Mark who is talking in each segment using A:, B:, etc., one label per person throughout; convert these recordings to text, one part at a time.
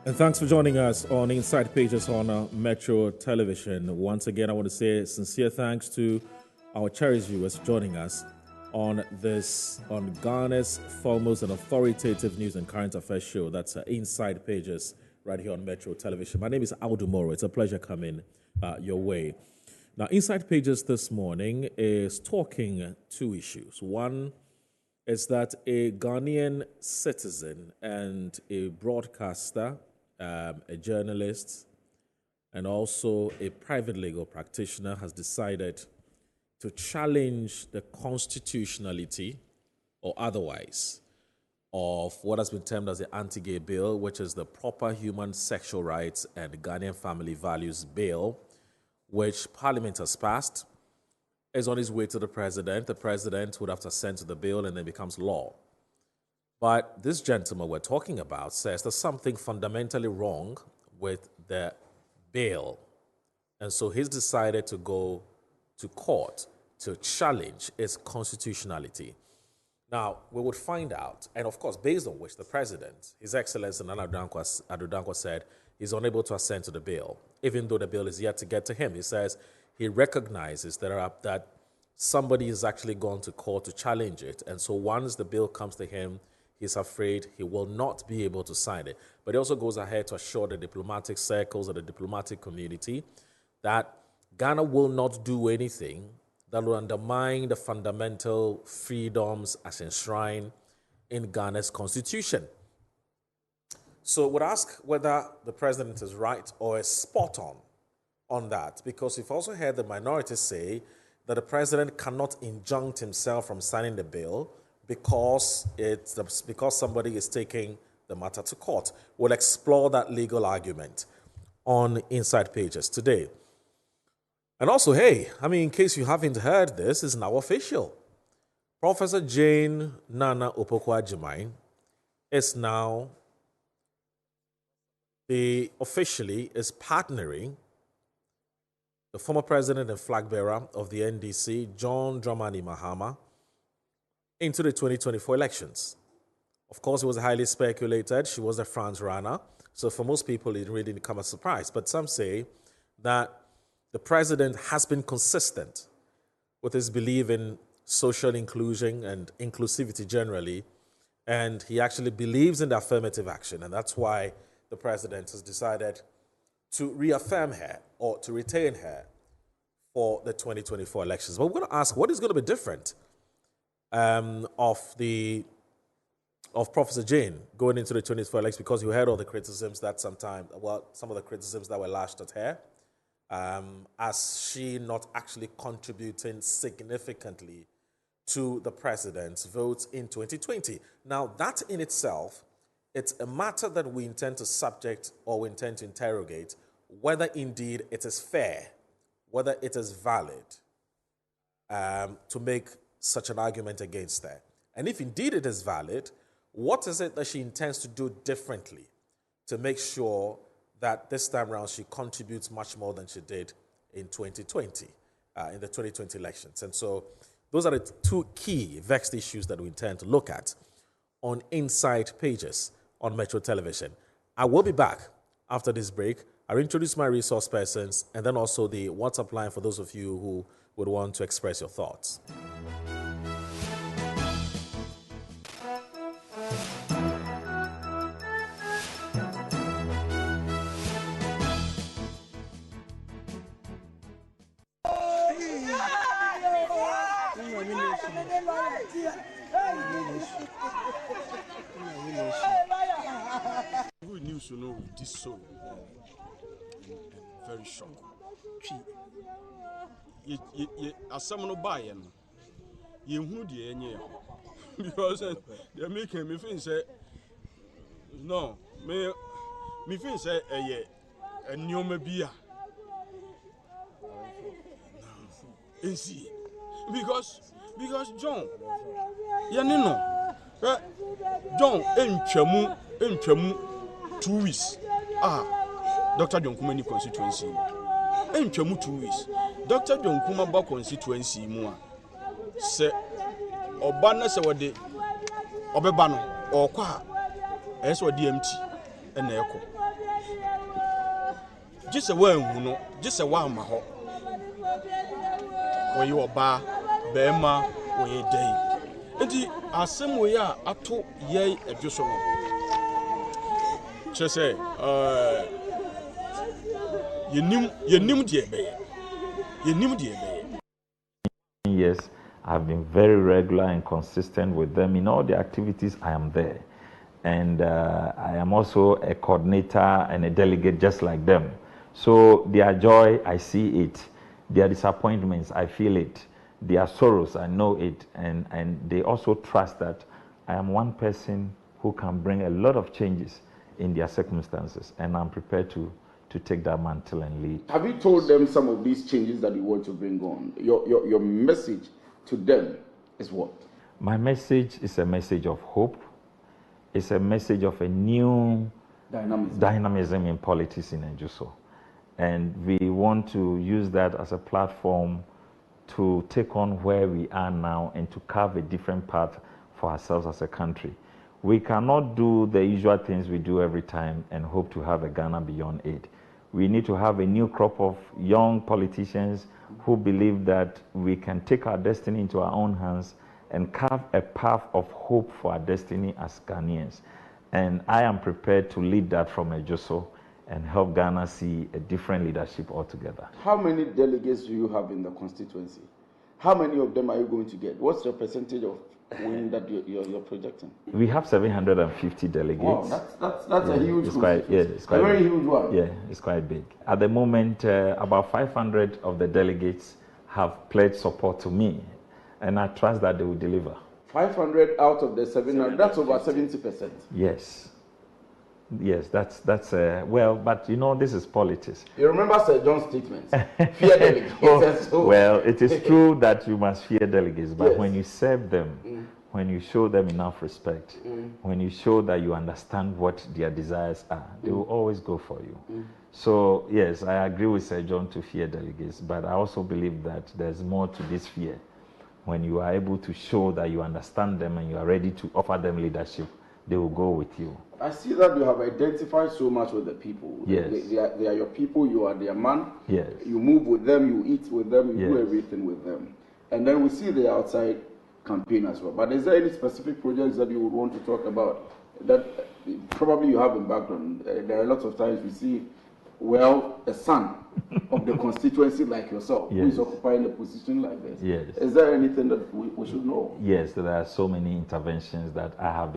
A: And thanks for joining us on Inside Pages on Metro Television. Once again, I want to say sincere thanks to our cherished viewers joining us on Ghana's foremost and authoritative news and current affairs show. That's Inside Pages right here on Metro Television. My name is Aldo Moro. It's a pleasure coming your way. Now, Inside Pages this morning is talking two issues. One is that a Ghanaian citizen and a broadcaster, a journalist, and also a private legal practitioner has decided to challenge the constitutionality or otherwise of what has been termed as the anti-gay bill, which is the Proper Human Sexual Rights and Ghanaian Family Values Bill, which Parliament has passed, is on its way to the President. The President would have to assent to the bill and then becomes law. But this gentleman we're talking about says there's something fundamentally wrong with the bill. And so he's decided to go to court to challenge its constitutionality. Now, we would find out, and of course, based on which the President, His Excellency Nana Addo Dankwa said he's unable to assent to the bill, even though the bill is yet to get to him. He says he recognizes that somebody is actually gone to court to challenge it. And so once the bill comes to him, he's afraid he will not be able to sign it. But he also goes ahead to assure the diplomatic circles or the diplomatic community that Ghana will not do anything that will undermine the fundamental freedoms as enshrined in Ghana's constitution. So would ask whether the President is right or is spot on that, because we've also heard the minority say that the President cannot injunct himself from signing the bill because somebody is taking the matter to court. We'll explore that legal argument on Inside Pages today. And also, in case you haven't heard this, is now official. Professor Jane Nana Opoku-Agyeman is now officially is partnering the former president and flag bearer of the NDC, John Dramani Mahama, into the 2024 elections. Of course, it was highly speculated. She was a front runner. So for most people, it really didn't come as a surprise. But some say that the president has been consistent with his belief in social inclusion and inclusivity generally. And he actually believes in the affirmative action. And that's why the president has decided to reaffirm her or to retain her for the 2024 elections. But we're going to ask, what is going to be different of Professor Jane going into the 2024 elections? Because you heard all the criticisms that some of the criticisms that were lashed at her, as she not actually contributing significantly to the president's votes in 2020. Now, that in itself, it's a matter that we intend to subject or we intend to interrogate whether indeed it is fair, whether it is valid to make such an argument against her. And if indeed it is valid, what is it that she intends to do differently to make sure that this time around she contributes much more than she did in 2020, in the 2020 elections? And so those are the two key vexed issues that we intend to look at on Inside Pages on Metro Television. I will be back after this break. I'll introduce my resource persons and then also the WhatsApp line for those of you who would want to express your thoughts.
B: Good news, with this soul, and very shocked. As someone who buy him, you who the any because they make me feel say no, me feel say a new mebia. Because John, John Enchemu 2 weeks. Dr. John Kumah constituency. Enchemu 2 weeks. Dr. John Kumah constituency mua. Se obana se wade obeba no okwa eso DMT ena eko just a one, no, just a one, my home. Where you are bar, Bema, where you day. And the same way I told ye a just say, you knew dear bay. You knew dear bay.
C: Yes, I've been very regular and consistent with them in all the activities. I am there, and I am also a coordinator and a delegate just like them. So their joy, I see it. Their disappointments, I feel it. Their sorrows, I know it, and they also trust that I am one person who can bring a lot of changes in their circumstances, and I'm prepared to take that mantle and lead.
D: Have you told them some of these changes that you want to bring on? Your message to them is what?
C: My message is a message of hope. It's a message of a new dynamism in politics in Ejuso. And we want to use that as a platform to take on where we are now and to carve a different path for ourselves as a country. We cannot do the usual things we do every time and hope to have a Ghana beyond aid. We need to have a new crop of young politicians who believe that we can take our destiny into our own hands and carve a path of hope for our destiny as Ghanaians. And I am prepared to lead that from Ejuso and help Ghana see a different leadership altogether.
D: How many delegates do you have in the constituency? How many of them are you going to get? What's your percentage of win that you're projecting?
C: We have 750 delegates.
D: Wow, that's a huge
C: it's quite
D: a very
C: big.
D: huge one.
C: Yeah, it's quite big. At the moment, about 500 of the delegates have pledged support to me, and I trust that they will deliver.
D: 500 out of the 700, that's over 70%.
C: Yes. Yes, that's well, but you know, this is politics.
D: You remember Sir John's statement? Fear delegates.
C: Well, it is true that you must fear delegates, but
D: yes.
C: When you serve them, when you show them enough respect, when you show that you understand what their desires are, they will always go for you. So, yes, I agree with Sir John to fear delegates, but I also believe that there's more to this fear. When you are able to show that you understand them and you are ready to offer them leadership, they will go with you.
D: I see that you have identified so much with the people.
C: Yes.
D: They are your people, you are their man.
C: Yes.
D: You move with them, you eat with them, you do everything with them. And then we see the outside campaign as well. But is there any specific projects that you would want to talk about that probably you have in background? There are lots of times we see, well, a son of the constituency like yourself who is occupying a position like this.
C: Yes.
D: Is there anything that we should know?
C: Yes, there are so many interventions that I have.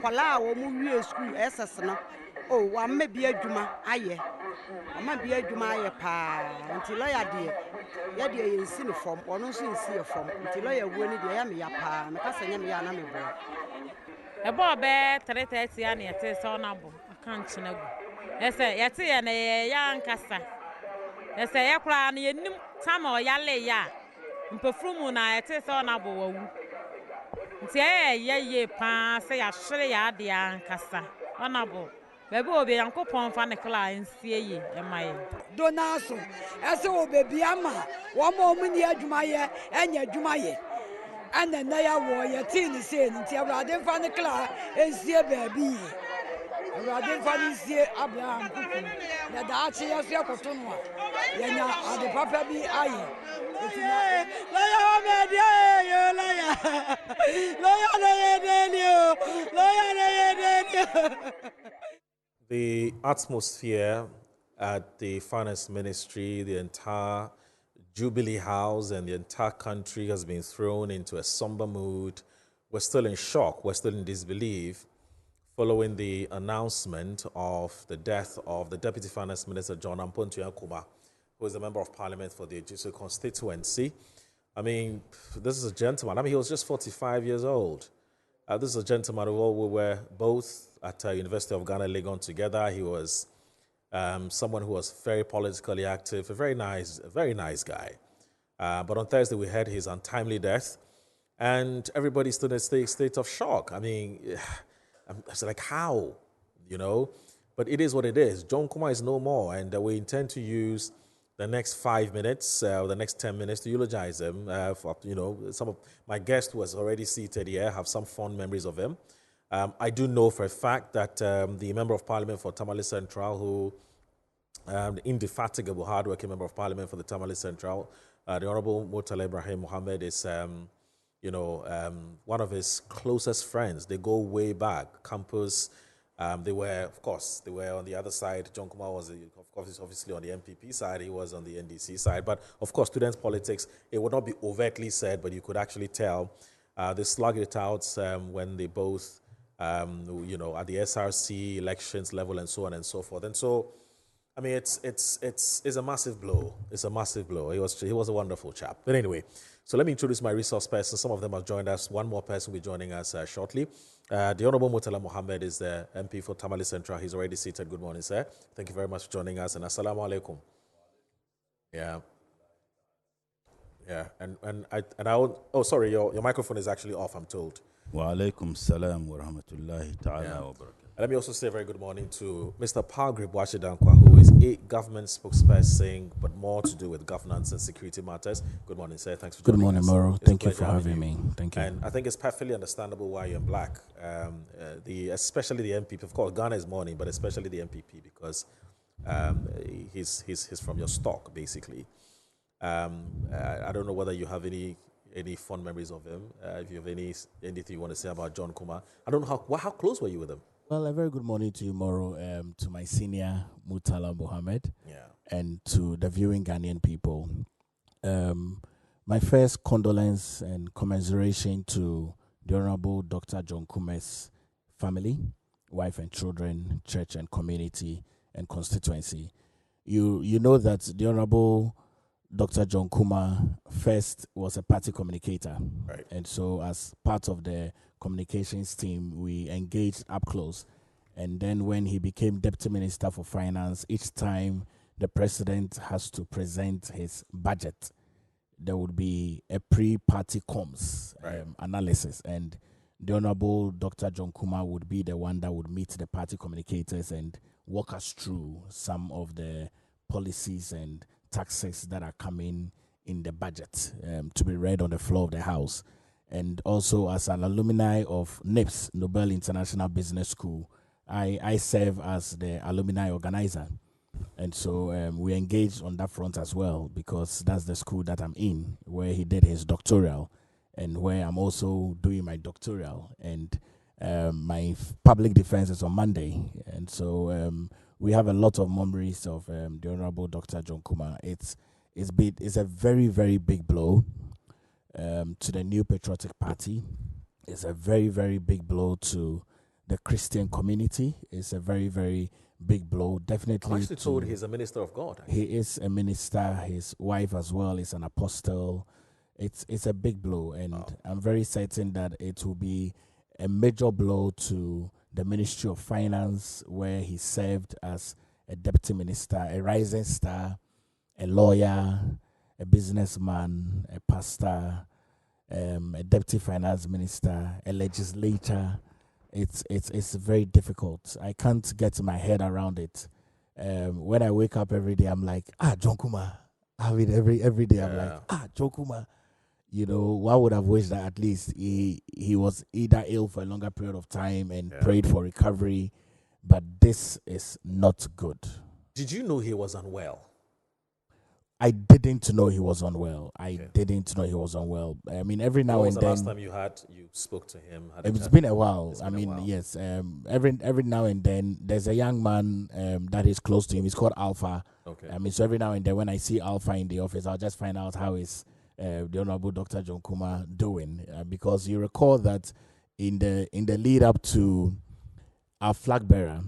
E: Oh, one may be a Juma, aye. I might be a Juma pa until I had the in Siniform or no sin see a form until I win the Yamia pa, and Cassania Yanami.
F: A boy bear, 3:30 and yet is honorable. I can't know. Yes, yet and a young cassa. Yes, a clan, you knew some or yale ya. Perfumuna, it is honorable. Say, pa, say, I surely had the young cassa. Honorable. Baby will be Uncle Pon Fan and see ye, and my
E: Donaso, as a baby ama, one moment near Jumaya and your Jumaye. And then they are warrior teen saying until I didn't find the class and see a baby. I didn't find see Abraham cooking. The Archie of your Cotonwa. Yana, the Papa be aye.
A: The atmosphere at the Finance Ministry, the entire Jubilee House and the entire country has been thrown into a somber mood. We're still in shock. We're still in disbelief following the announcement of the death of the Deputy Finance Minister, John Kumah, who is a member of Parliament for the Ejuso constituency. I mean, this is a gentleman. I mean, he was just 45 years old. This is a gentleman who we were both at University of Ghana, Legon together. He was someone who was very politically active, a very nice guy. But on Thursday, we heard his untimely death, and everybody stood in a state of shock. I mean, it's like, how, you know? But it is what it is. John Kumah is no more, and we intend to use the next 5 minutes, or the next 10 minutes to eulogize him. For, you know, some of my guest was already seated here, have some fond memories of him. I do know for a fact that the Member of Parliament for Tamale Central, who the indefatigable, hardworking member of parliament for the Tamale Central. The Honorable Murtala Ibrahim Mohammed is, one of his closest friends. They go way back. Campus, they were on the other side. John Kumah was, of course, obviously on the MPP side. He was on the NDC side. But, of course, students' politics, it would not be overtly said, but you could actually tell. They slugged it out when they both, at the SRC elections level and so on and so forth. And so, I mean, it's a massive blow. It's a massive blow. He was a wonderful chap. But anyway, so let me introduce my resource persons. Some of them have joined us. One more person will be joining us shortly. The Honorable Murtala Mohammed is the MP for Tamale Central. He's already seated. Good morning, sir. Thank you very much for joining us. And assalamu alaikum. Yeah. Yeah. Sorry, your microphone is actually off, I'm told.
G: Wa alaikum salam wa rahmatullahi ta'ala wa barakatuh.
A: Let me also say a very good morning to Mr. Pagrib Washidankwa, who is a government spokesperson, but more to do with governance and security matters. Good morning, sir. Thanks for joining us.
H: Good morning, Moro. Thank you for having me. Thank you.
A: And I think it's perfectly understandable why you're in black, especially the MPP. Of course, Ghana is mourning, but especially the MPP because he's from your stock, basically. I don't know whether you have any fond memories of him. If you have anything you want to say about John Kumah. I don't know how close were you with him?
H: Well, a very good morning to you, Moro, to my senior, Murtala Mohammed, and to the viewing Ghanaian people. My first condolence and commiseration to the Honorable Dr. John Kumah's family, wife and children, church and community and constituency. You know that the Honorable Dr. John Kumah first was a party communicator.
A: Right.
H: And so as part of the communications team, we engaged up close. And then when he became Deputy Minister for Finance, each time the president has to present his budget, there would be a pre-party comms analysis. And the Honorable Dr. John Kumah would be the one that would meet the party communicators and walk us through some of the policies and taxes that are coming in the budget to be read on the floor of the House. And also as an alumni of NIPS, Nobel International Business School, I serve as the alumni organizer. And so we engaged on that front as well because that's the school that I'm in, where he did his doctoral and where I'm also doing my doctoral. And my public defense is on Monday. And so we have a lot of memories of the Honorable Dr. John Kumah. It's a very, very big blow to the New Patriotic Party. It's a very, very big blow to the Christian community. It's a very, very big blow. Definitely.
A: I'm actually told he's a minister of God.
H: He is a minister. His wife as well is an apostle. It's a big blow, and I'm very certain that it will be a major blow to the Ministry of Finance, where he served as a deputy minister, a rising star, a lawyer, a businessman, a pastor, a deputy finance minister, a legislator. It's very difficult. I can't get my head around it. When I wake up every day, I'm like, John Kumah. I mean, every day I'm like, John Kumah. You know, one would have wished that at least he was either ill for a longer period of time and prayed for recovery. But this is not good.
A: Did you know he was unwell?
H: I didn't know he was unwell. I didn't know he was unwell. I mean, every now and then.
A: When was the last time you spoke to him?
H: It's been a while. Yes. Every now and then, there's a young man that is close to him. He's called Alpha.
A: Okay.
H: I mean, so every now and then, when I see Alpha in the office, I'll just find out how is the Honorable Dr. John Kumah doing, because you recall that in the lead up to our flag bearer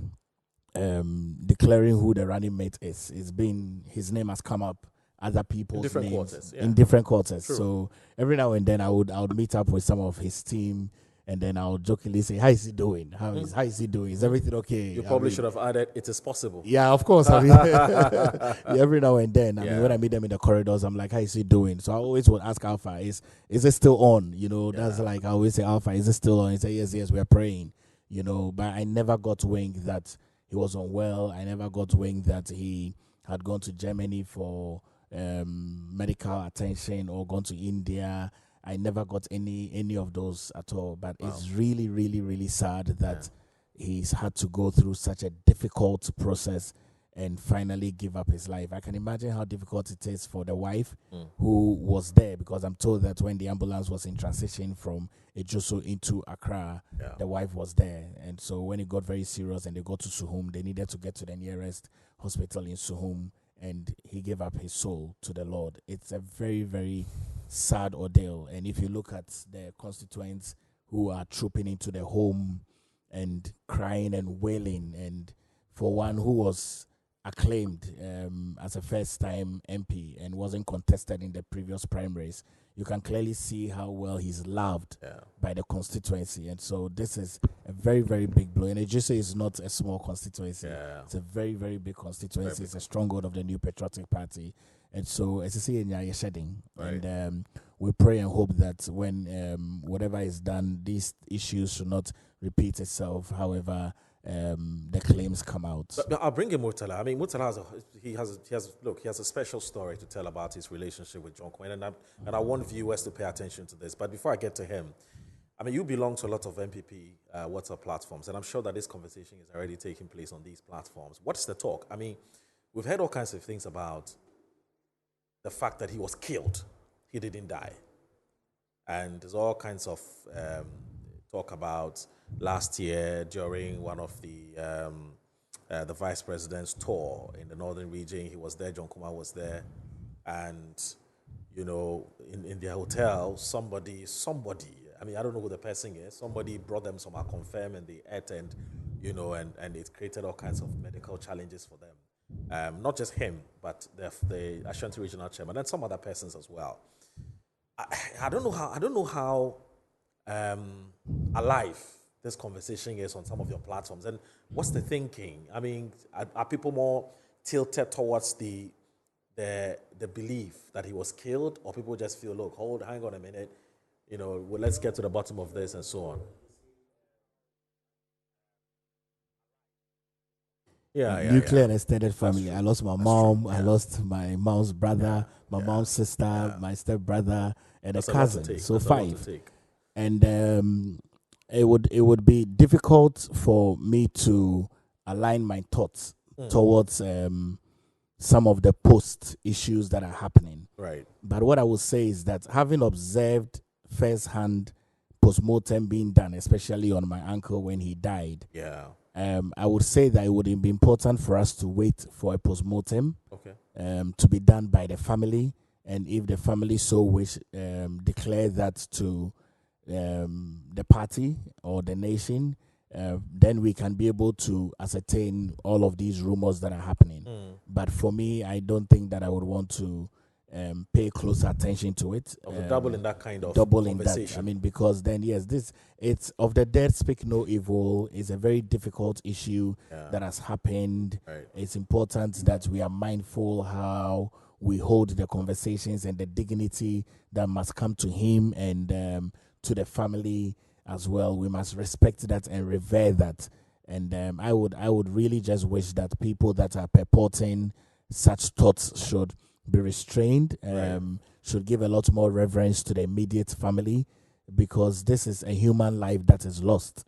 H: declaring who the running mate is, his name has come up. Other people's names in different quarters.
A: True.
H: So every now and then I would meet up with some of his team, and then I'll jokingly say, "How is he doing? How is he doing? Is everything okay?"
A: You probably should have added, "It is possible."
H: Yeah, of course. I mean, every now and then, I mean, when I meet them in the corridors, I'm like, "How is he doing?" So I always would ask Alpha, "Is it still on?" You know, that's like I always say, "Alpha, is it still on?" He say, "Yes, we are praying." You know, but I never got wind that he was unwell. I never got wind that he had gone to Germany for medical attention or gone to India. I never got any of those at all. But it's really, really, really sad that he's had to go through such a difficult process and finally give up his life. I can imagine how difficult it is for the wife who was there, because I'm told that when the ambulance was in transition from Ejoso into Accra, the wife was there. And so when it got very serious and they got to Suhum, they needed to get to the nearest hospital in Suhum, and he gave up his soul to the Lord. It's a very, very sad ordeal. And if you look at the constituents who are trooping into the home and crying and wailing, and for one who was acclaimed as a first-time MP and wasn't contested in the previous primaries, you can clearly see how well he's loved by the constituency. And so this is a very, very big blow. And Ejiso is not a small constituency. It's a very, very big constituency. It's a stronghold of the New Patriotic Party. And so, as you see, you're shedding. And we pray and hope that when whatever is done, these issues should not repeat itself. However, the claims come out.
A: But I'll bring in Murtala. I mean, Murtala has a special story to tell about his relationship with John Quinn, and I want viewers to pay attention to this. But before I get to him, I mean, you belong to a lot of MPP WhatsApp platforms, and I'm sure that this conversation is already taking place on these platforms. What's the talk? I mean, we've heard all kinds of things about the fact that he was killed. He didn't die. And there's all kinds of talk about last year during one of the vice president's tour in the northern region. He was there, John Kumah was there. And, you know, in their hotel, somebody, I mean, I don't know who the person is, somebody brought them some Aconfirm and they ate, and, you know, and it created all kinds of medical challenges for them. Not just him, but the Ashanti Regional Chairman and some other persons as well. I don't know how alive this conversation is on some of your platforms, and what's the thinking? I mean, are people more tilted towards the belief that he was killed, or people just feel, look, hang on a minute, you know, well, let's get to the bottom of this and so on?
H: Nuclear and extended family. I lost my mom. I lost my mom's brother, my mom's sister, my stepbrother, and a cousin. So 5. And it would be difficult for me to align my thoughts towards some of the post issues that are happening.
A: Right.
H: But what I would say is that having observed firsthand postmortem being done, especially on my uncle when he died. I would say that it would be important for us to wait for a postmortem to be done by the family, and if the family so wish, declare that to the party or the nation, then we can be able to ascertain all of these rumors that are happening. But for me, I don't think that I would want to pay close attention to it.
A: Double in that kind of
H: conversation. I mean, because then, yes, it's of the dead speak no evil. It's a very difficult issue that has happened. It's important that we are mindful how we hold the conversations and the dignity that must come to him and to the family as well. We must respect that and revere that. And I would really just wish that people that are purporting such thoughts should be restrained, should give a lot more reverence to the immediate family, because this is a human life that is lost.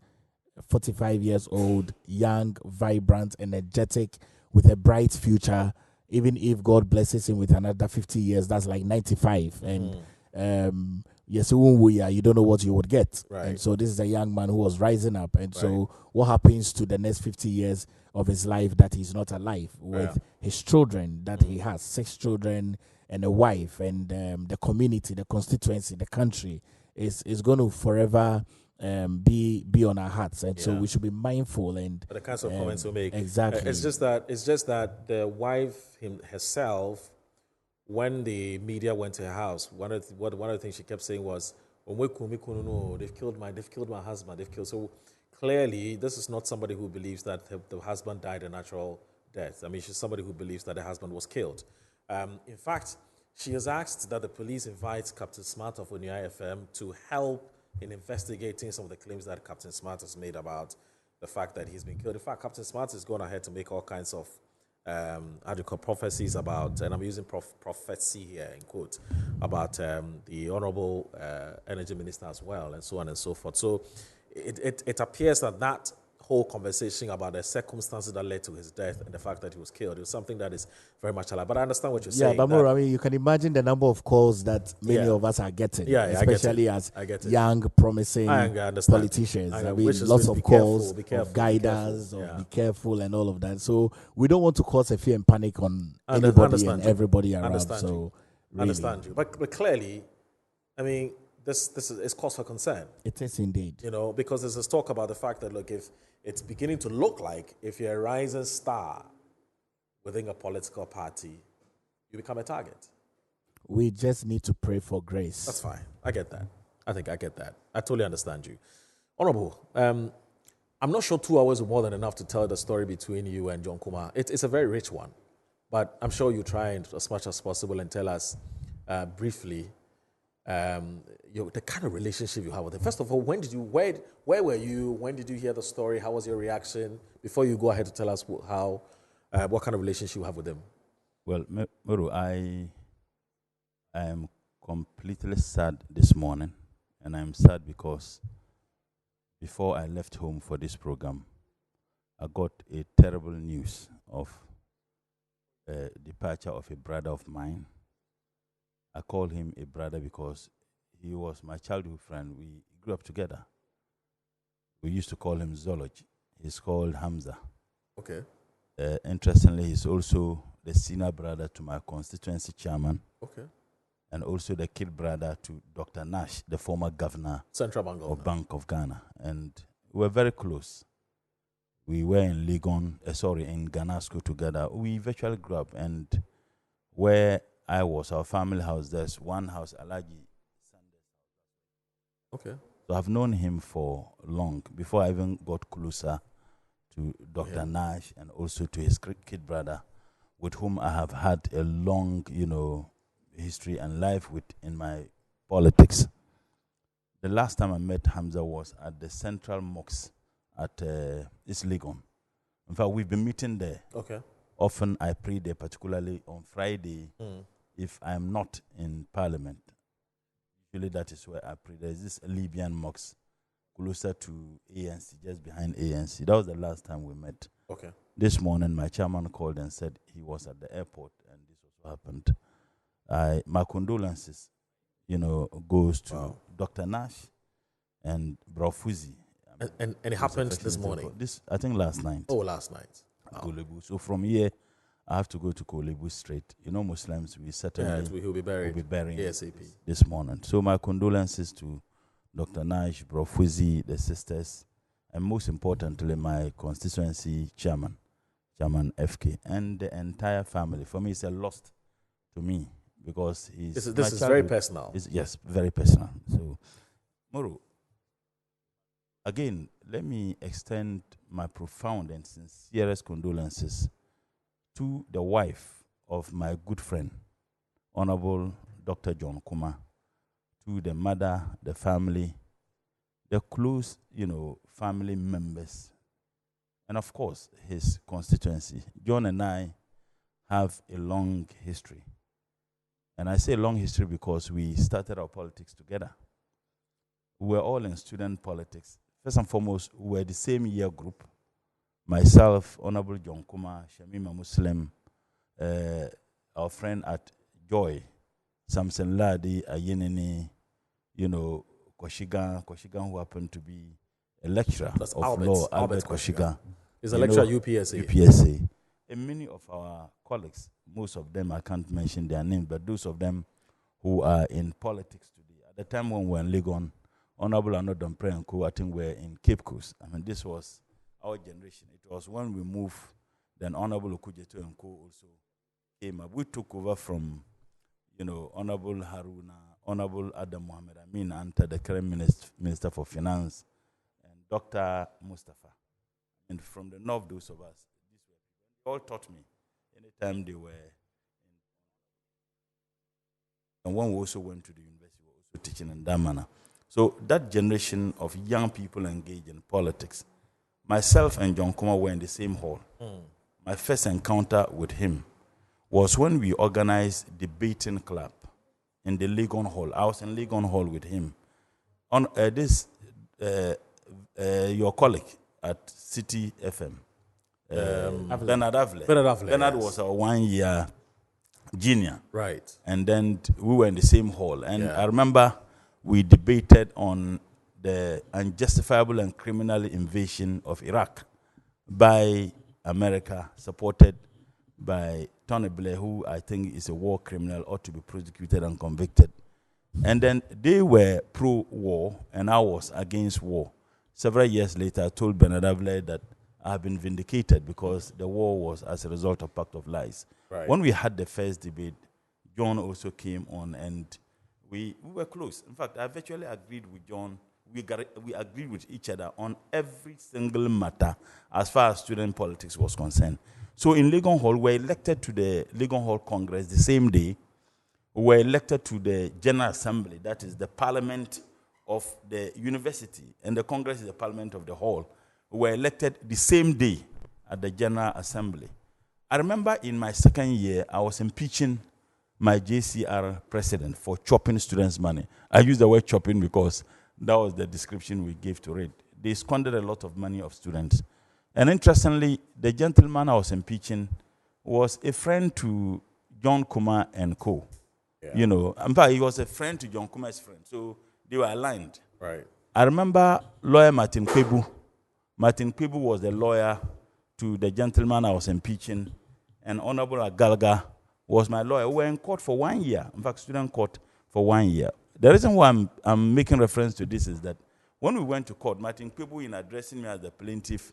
H: 45 years old, young, vibrant, energetic, with a bright future. Even if God blesses him with another 50 years, that's like 95. And yes, you don't know what you would get. And so this is a young man who was rising up. And so what happens to the next 50 years of his life that he's not alive with his children that he has, 6 children and a wife, and the community, the constituency, the country is going to forever be on our hearts. And so we should be mindful and
A: the kinds of comments we make.
H: Exactly.
A: It's just that the wife herself, when the media went to her house, one of the things she kept saying was, they've killed my husband, so clearly this is not somebody who believes that the husband died a natural death. I mean, she's somebody who believes that the husband was killed. In fact, she has asked that the police invite Captain Smart of Onua FM to help in investigating some of the claims that Captain Smart has made about the fact that he's been killed. In fact, Captain Smart is going ahead to make all kinds of prophecies about, and I'm using prophecy here in quotes, about the Honorable Energy Minister as well, and so on and so forth. So it appears that whole conversation about the circumstances that led to his death and the fact that he was killed. It was something that is very much alive. But I understand what you're saying.
H: Yeah, but more, I mean, you can imagine the number of calls that many of us are getting, especially as young, promising politicians. I mean, lots of calls of guidance, of be careful and all of that. So we don't want to cause a fear and panic on anybody and everybody around. So really.
A: Understand you. But clearly, I mean, this is cause for concern.
H: It is indeed.
A: Because there's this talk about the fact that, look, if it's beginning to look like if you're a rising star within a political party, you become a target.
H: We just need to pray for grace.
A: That's fine. I get that. I think I get that. I totally understand you. Honorable, I'm not sure 2 hours is more than enough to tell the story between you and John Kumah. It's a very rich one, but I'm sure you try as much as possible and tell us briefly the kind of relationship you have with him. First of all, where were you? When did you hear the story? How was your reaction? Before you go ahead to tell us what kind of relationship you have with him.
G: Well, Muru, I am completely sad this morning, and I'm sad because before I left home for this program, I got a terrible news of departure of a brother of mine. I call him a brother because he was my childhood friend. We grew up together. We used to call him Zoology. He's called Hamza.
A: Okay.
G: Interestingly, he's also the senior brother to my constituency chairman.
A: Okay.
G: And also the kid brother to Dr. Nash, the former governor
A: Central Bank
G: of Bank of Ghana. And we were very close. We were in in Ghana school together. We virtually grew up, and where I was, our family house, there's one house, Alaji.
A: Okay.
G: So I've known him for long, before I even got closer to Dr. Nash and also to his kid brother, with whom I have had a long, history and life with in my politics. The last time I met Hamza was at the Central Mosque at East Legon. In fact, we've been meeting there.
A: Okay.
G: Often I pray there, particularly on Friday, if I'm not in Parliament. Usually that is where I pray. There's this Libyan mosque closer to ANC, just behind ANC. That was the last time we met.
A: Okay.
G: This morning, my chairman called and said he was at the airport, and this also happened. My condolences, goes to Dr. Nash and Brofuzi.
A: And it happened this morning?
G: I think last night.
A: Oh, last night.
G: Wow. So from here, I have to go to Kolebu Straight. Muslims, we certainly
A: he'll be buried.
G: Will be burying
A: ASAP
G: this morning. So my condolences to Dr. Nash, Brofuzi, the sisters, and most importantly, my constituency chairman FK, and the entire family. For me, it's a loss to me because
A: this is very personal.
G: Yes, very personal. So, Moro, again, let me extend my profound and sincerest condolences to the wife of my good friend, Honorable Dr. John Kumah, to the mother, the family, the close, family members, and of course, his constituency. John and I have a long history. And I say long history because we started our politics together. We were all in student politics. First and foremost, we were the same year group. Myself, Honorable John Kumah, Shamima Muslim, our friend at Joy, Samson Ladi, Ayenini, Koshigan, who happened to be a lecturer of law, Albert Koshigan.
A: He's a lecturer at UPSA.
G: UPSA. And many of our colleagues, most of them, I can't mention their names, but those of them who are in politics today. At the time when we were in Legon, Honorable Anodon Pre and Co, I think were in Cape Coast. I mean, this was our generation. It was when we moved, then Honorable Okujeto and Co also came up. We took over from, Honorable Haruna, Honorable Adam Mohammed Amin, Anta, the current Minister for Finance, and Dr. Mustafa. And from the north, those of us, they all taught me anytime they were in. And when we also went to the university, we were also teaching in that manner. So that generation of young people engaged in politics, myself and John Kumah were in the same hall. My first encounter with him was when we organized debating club in the Legon Hall. I was in Legon Hall with him. On your colleague, at City FM. Bernard Avle. Bernard was our 1 year junior.
A: Right.
G: And then we were in the same hall. And I remember we debated on the unjustifiable and criminal invasion of Iraq by America, supported by Tony Blair, who I think is a war criminal, ought to be prosecuted and convicted. And then they were pro-war, and I was against war. Several years later, I told Bernard Avle that I have been vindicated because the war was as a result of Pact of Lies.
A: Right.
G: When we had the first debate, John also came on, and we were close. In fact, I virtually agreed with John. We agreed with each other on every single matter as far as student politics was concerned. So in Legon Hall, we were elected to the Legon Hall Congress the same day. We were elected to the General Assembly, that is the parliament of the university, and the Congress is the parliament of the hall. We were elected the same day at the General Assembly. I remember in my second year, I was impeaching my JCR president for chopping students' money. I use the word chopping because that was the description we gave to it. They squandered a lot of money of students. And interestingly, the gentleman I was impeaching was a friend to John Kumah and co. Yeah. You know, in fact, he was a friend to John Kumah's friend. So they were aligned.
A: Right.
G: I remember lawyer Martin Kwebu. Martin Kwebu was the lawyer to the gentleman I was impeaching, and Honorable Agalga was my lawyer. We were in court for 1 year. In fact, student court for 1 year. The reason why I'm making reference to this is that when we went to court, Martin Kwebu, in addressing me as the plaintiff,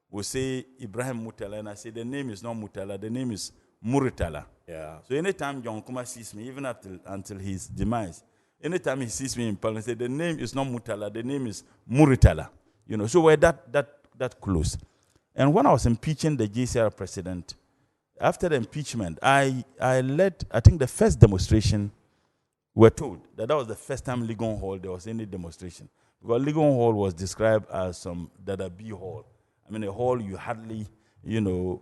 G: would say Ibrahim Mutala, and I say the name is not Mutala, the name is Muritala.
A: Yeah.
G: So anytime John Kumah sees me, even until his demise, anytime he sees me in Parliament, say the name is not Mutala, the name is Muritala. You know, so we're that close. And when I was impeaching the JCR president, after the impeachment, I led, I think, the first demonstration. We're told that was the first time Legon Hall there was any demonstration. Because Legon Hall was described as some Dada B hall. I mean, a hall you hardly, you know,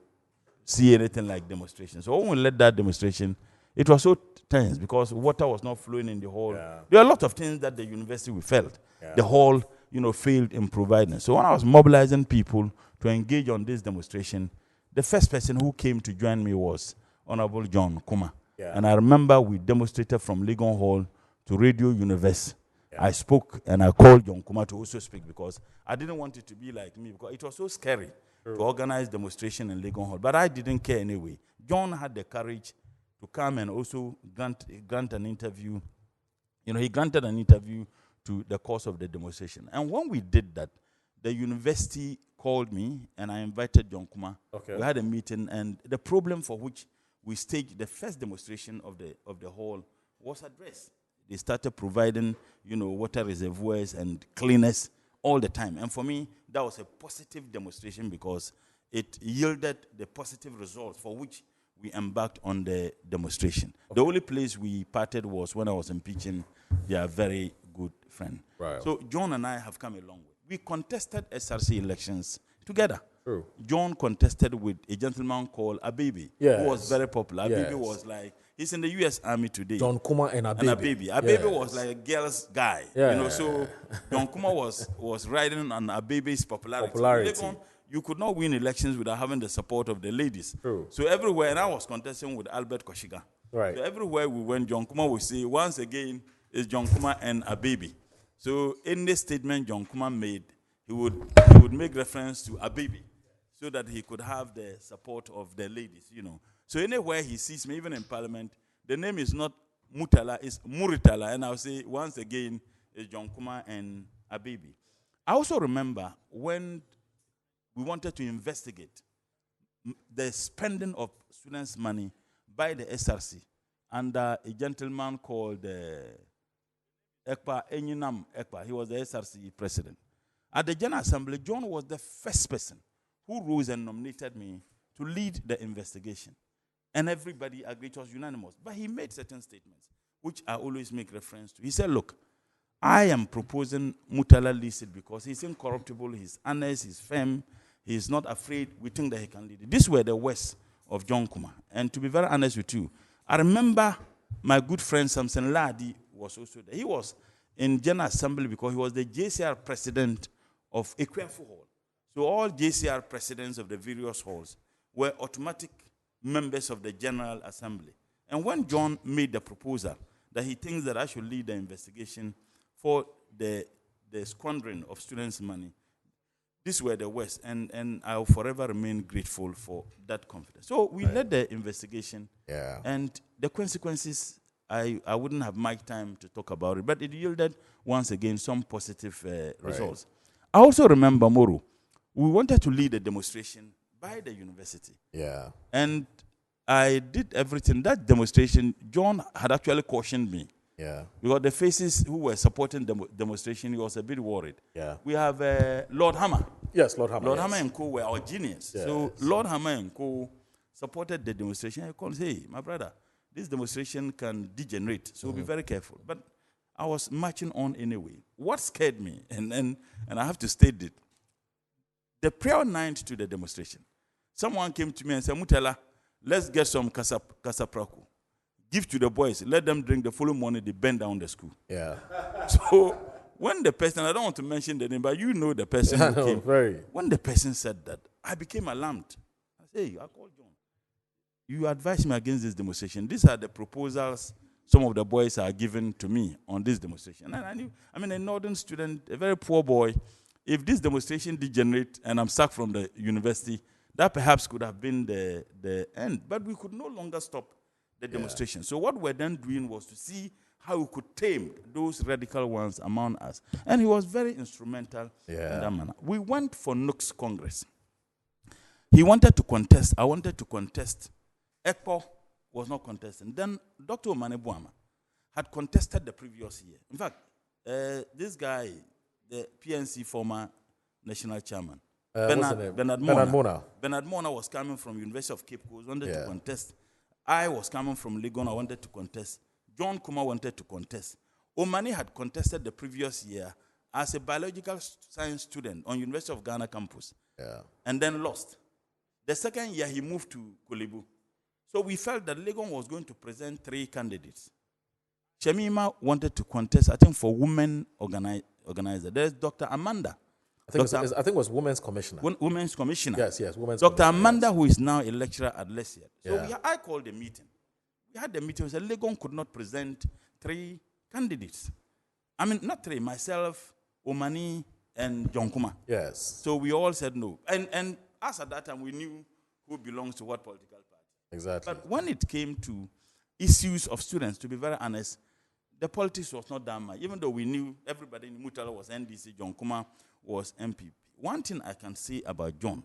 G: see anything like demonstration. So when we led that demonstration, it was so tense because water was not flowing in the hall. Yeah. There are a lot of things that the university we felt. Yeah. The hall, you know, failed in providing. So when I was mobilizing people to engage on this demonstration, the first person who came to join me was Honorable John Kumah. Yeah. And I remember we demonstrated from Legon Hall to Radio Universe. Yeah. I spoke and I called John Kumah to also speak because I didn't want it to be like me because it was so scary to organize demonstration in Legon Hall. But I didn't care anyway. John had the courage to come and also grant an interview. You know, he granted an interview to the cause of the demonstration. And when we did that, the university called me and I invited John Kumah. Okay. We had a meeting, and the problem for which we staged the first demonstration of the hall was addressed. They started providing, you know, water reservoirs and cleaners all the time. And for me, that was a positive demonstration because it yielded the positive results for which we embarked on the demonstration. Okay. The only place we parted was when I was impeaching their very good friend. Right. So John and I have come a long way. We contested SRC elections together. True. John contested with a gentleman called Abebe, who was very popular. Abebe was like, he's in the U.S. Army today.
A: John Kumah and Abebe.
G: Abebe was like a girl's guy. Yeah. You know, so John Kumah was riding on Abebe's popularity. You could not win elections without having the support of the ladies. True. So everywhere, and I was contesting with Albert Koshiga. Right. So everywhere we went, John Kumah would say, once again, it's John Kumah and Abebe. So in this statement John Kumah made, he would make reference to Abebe so that he could have the support of the ladies, you know. So anywhere he sees me, even in Parliament, the name is not Mutala, it's Muritala. And I'll say, once again, it's John Kumah and Abebe. I also remember when we wanted to investigate the spending of students' money by the SRC under a gentleman called Ekpa Enyinam Ekpa. He was the SRC president. At the General Assembly, John was the first person who rose and nominated me to lead the investigation. And everybody agreed, it was unanimous. But he made certain statements, which I always make reference to. He said, look, I am proposing Mutala leads it because he's incorruptible, he's honest, he's firm, he's not afraid, we think that he can lead it. These were the words of John Kumah. And to be very honest with you, I remember my good friend Samson Ladi was also there. He was in General Assembly because he was the JCR president of Ekwefu Hall. So all JCR presidents of the various halls were automatic members of the General Assembly. And when John made the proposal that he thinks that I should lead the investigation for the squandering of students' money, these were the worst, and I'll forever remain grateful for that confidence. So we led the investigation, and the consequences, I wouldn't have much time to talk about it, but it yielded, once again, some positive results. I also remember, Moro, we wanted to lead a demonstration by the university.
I: Yeah.
G: And I did everything. That demonstration, John had actually cautioned me.
I: Yeah.
G: Because the faces who were supporting the demonstration, he was a bit worried.
I: Yeah.
G: We have Lord Hammer.
I: Yes, Lord Hammer.
G: Lord Hammer and Co. were our genius.
I: Yes.
G: So Lord Hammer and Co. supported the demonstration. I called and said, hey, my brother, this demonstration can degenerate, so be very careful. But I was marching on anyway. What scared me, and I have to state it, the prior night to the demonstration, someone came to me and said, Mutala, let's get some kasapraku. Give to the boys. Let them drink. The following morning, they bend down the school.
I: Yeah.
G: So when the person, I don't want to mention the name, but you know the person who came.
I: Very.
G: When the person said that, I became alarmed. I said, hey, I called John. You advised me against this demonstration. These are the proposals some of the boys are given to me on this demonstration. And I knew, a northern student, a very poor boy, if this demonstration degenerate and I'm sacked from the university, that perhaps could have been the end. But we could no longer stop the demonstration. So what we're then doing was to see how we could tame those radical ones among us. And he was very instrumental in that manner. We went for Nooks Congress. He wanted to contest. I wanted to contest. ECPO was not contesting. Then Dr. Omane Buama had contested the previous year. In fact, this guy, the PNC former national chairman, Bernard Mona was coming from University of Cape Coast, wanted to contest. I was coming from Legon, I wanted to contest. John Kumah wanted to contest. Omani had contested the previous year as a biological science student on University of Ghana campus, and then lost. The second year, he moved to Kolebu. So we felt that Legon was going to present 3 candidates. Shemima wanted to contest, I think, for women organizer. There's Dr. Amanda.
I: I think it was Women's Commissioner.
G: Women's Commissioner.
I: Yes, Women's
G: Dr.
I: Commissioner.
G: Amanda, who is now a lecturer at Lesiad. So
I: Yeah.
G: I called a meeting. We had the meeting. We said Legon could not present 3 candidates. Not 3, myself, Omani, and John Kumah.
I: Yes.
G: So we all said no. And us at that time, we knew who belongs to what political party.
I: Exactly.
G: But when it came to issues of students, to be very honest, the politics was not that much. Even though we knew everybody in Mutala was NDC, John Kumah was MPP. One thing I can say about John,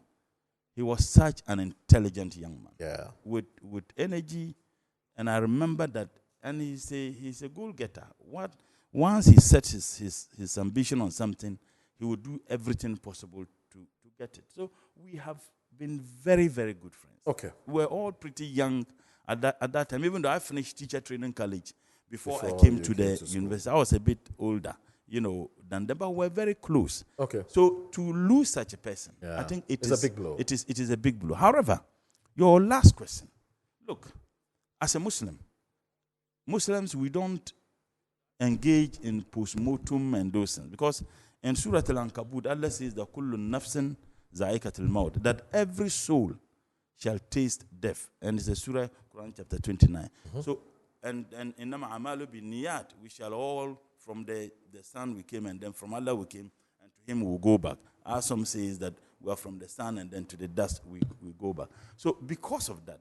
G: he was such an intelligent young man.
I: Yeah.
G: With energy, and I remember that, and he's a goal-getter. Once he set his ambition on something, he would do everything possible to get it. So we have been very, very good friends.
I: Okay.
G: We were all pretty young at that time, even though I finished teacher training college before I came to the university. I was a bit older, than them, but we're very close.
I: Okay.
G: So to lose such a person, I think it's
I: a big blow.
G: It is a big blow. However, your last question, look, as a Muslims, we don't engage in post-mortem and those things, because in Surah Al-Ankabut, Allah says that kullu nafsin za'iqatul maut, that every soul shall taste death, and it's a Surah, Quran chapter 29. So, and innama amalu binniyat, we shall all, from the sun we came, and then from Allah we came, and to Him we will go back. As some says that we are from the sun, and then to the dust we go back. So because of that,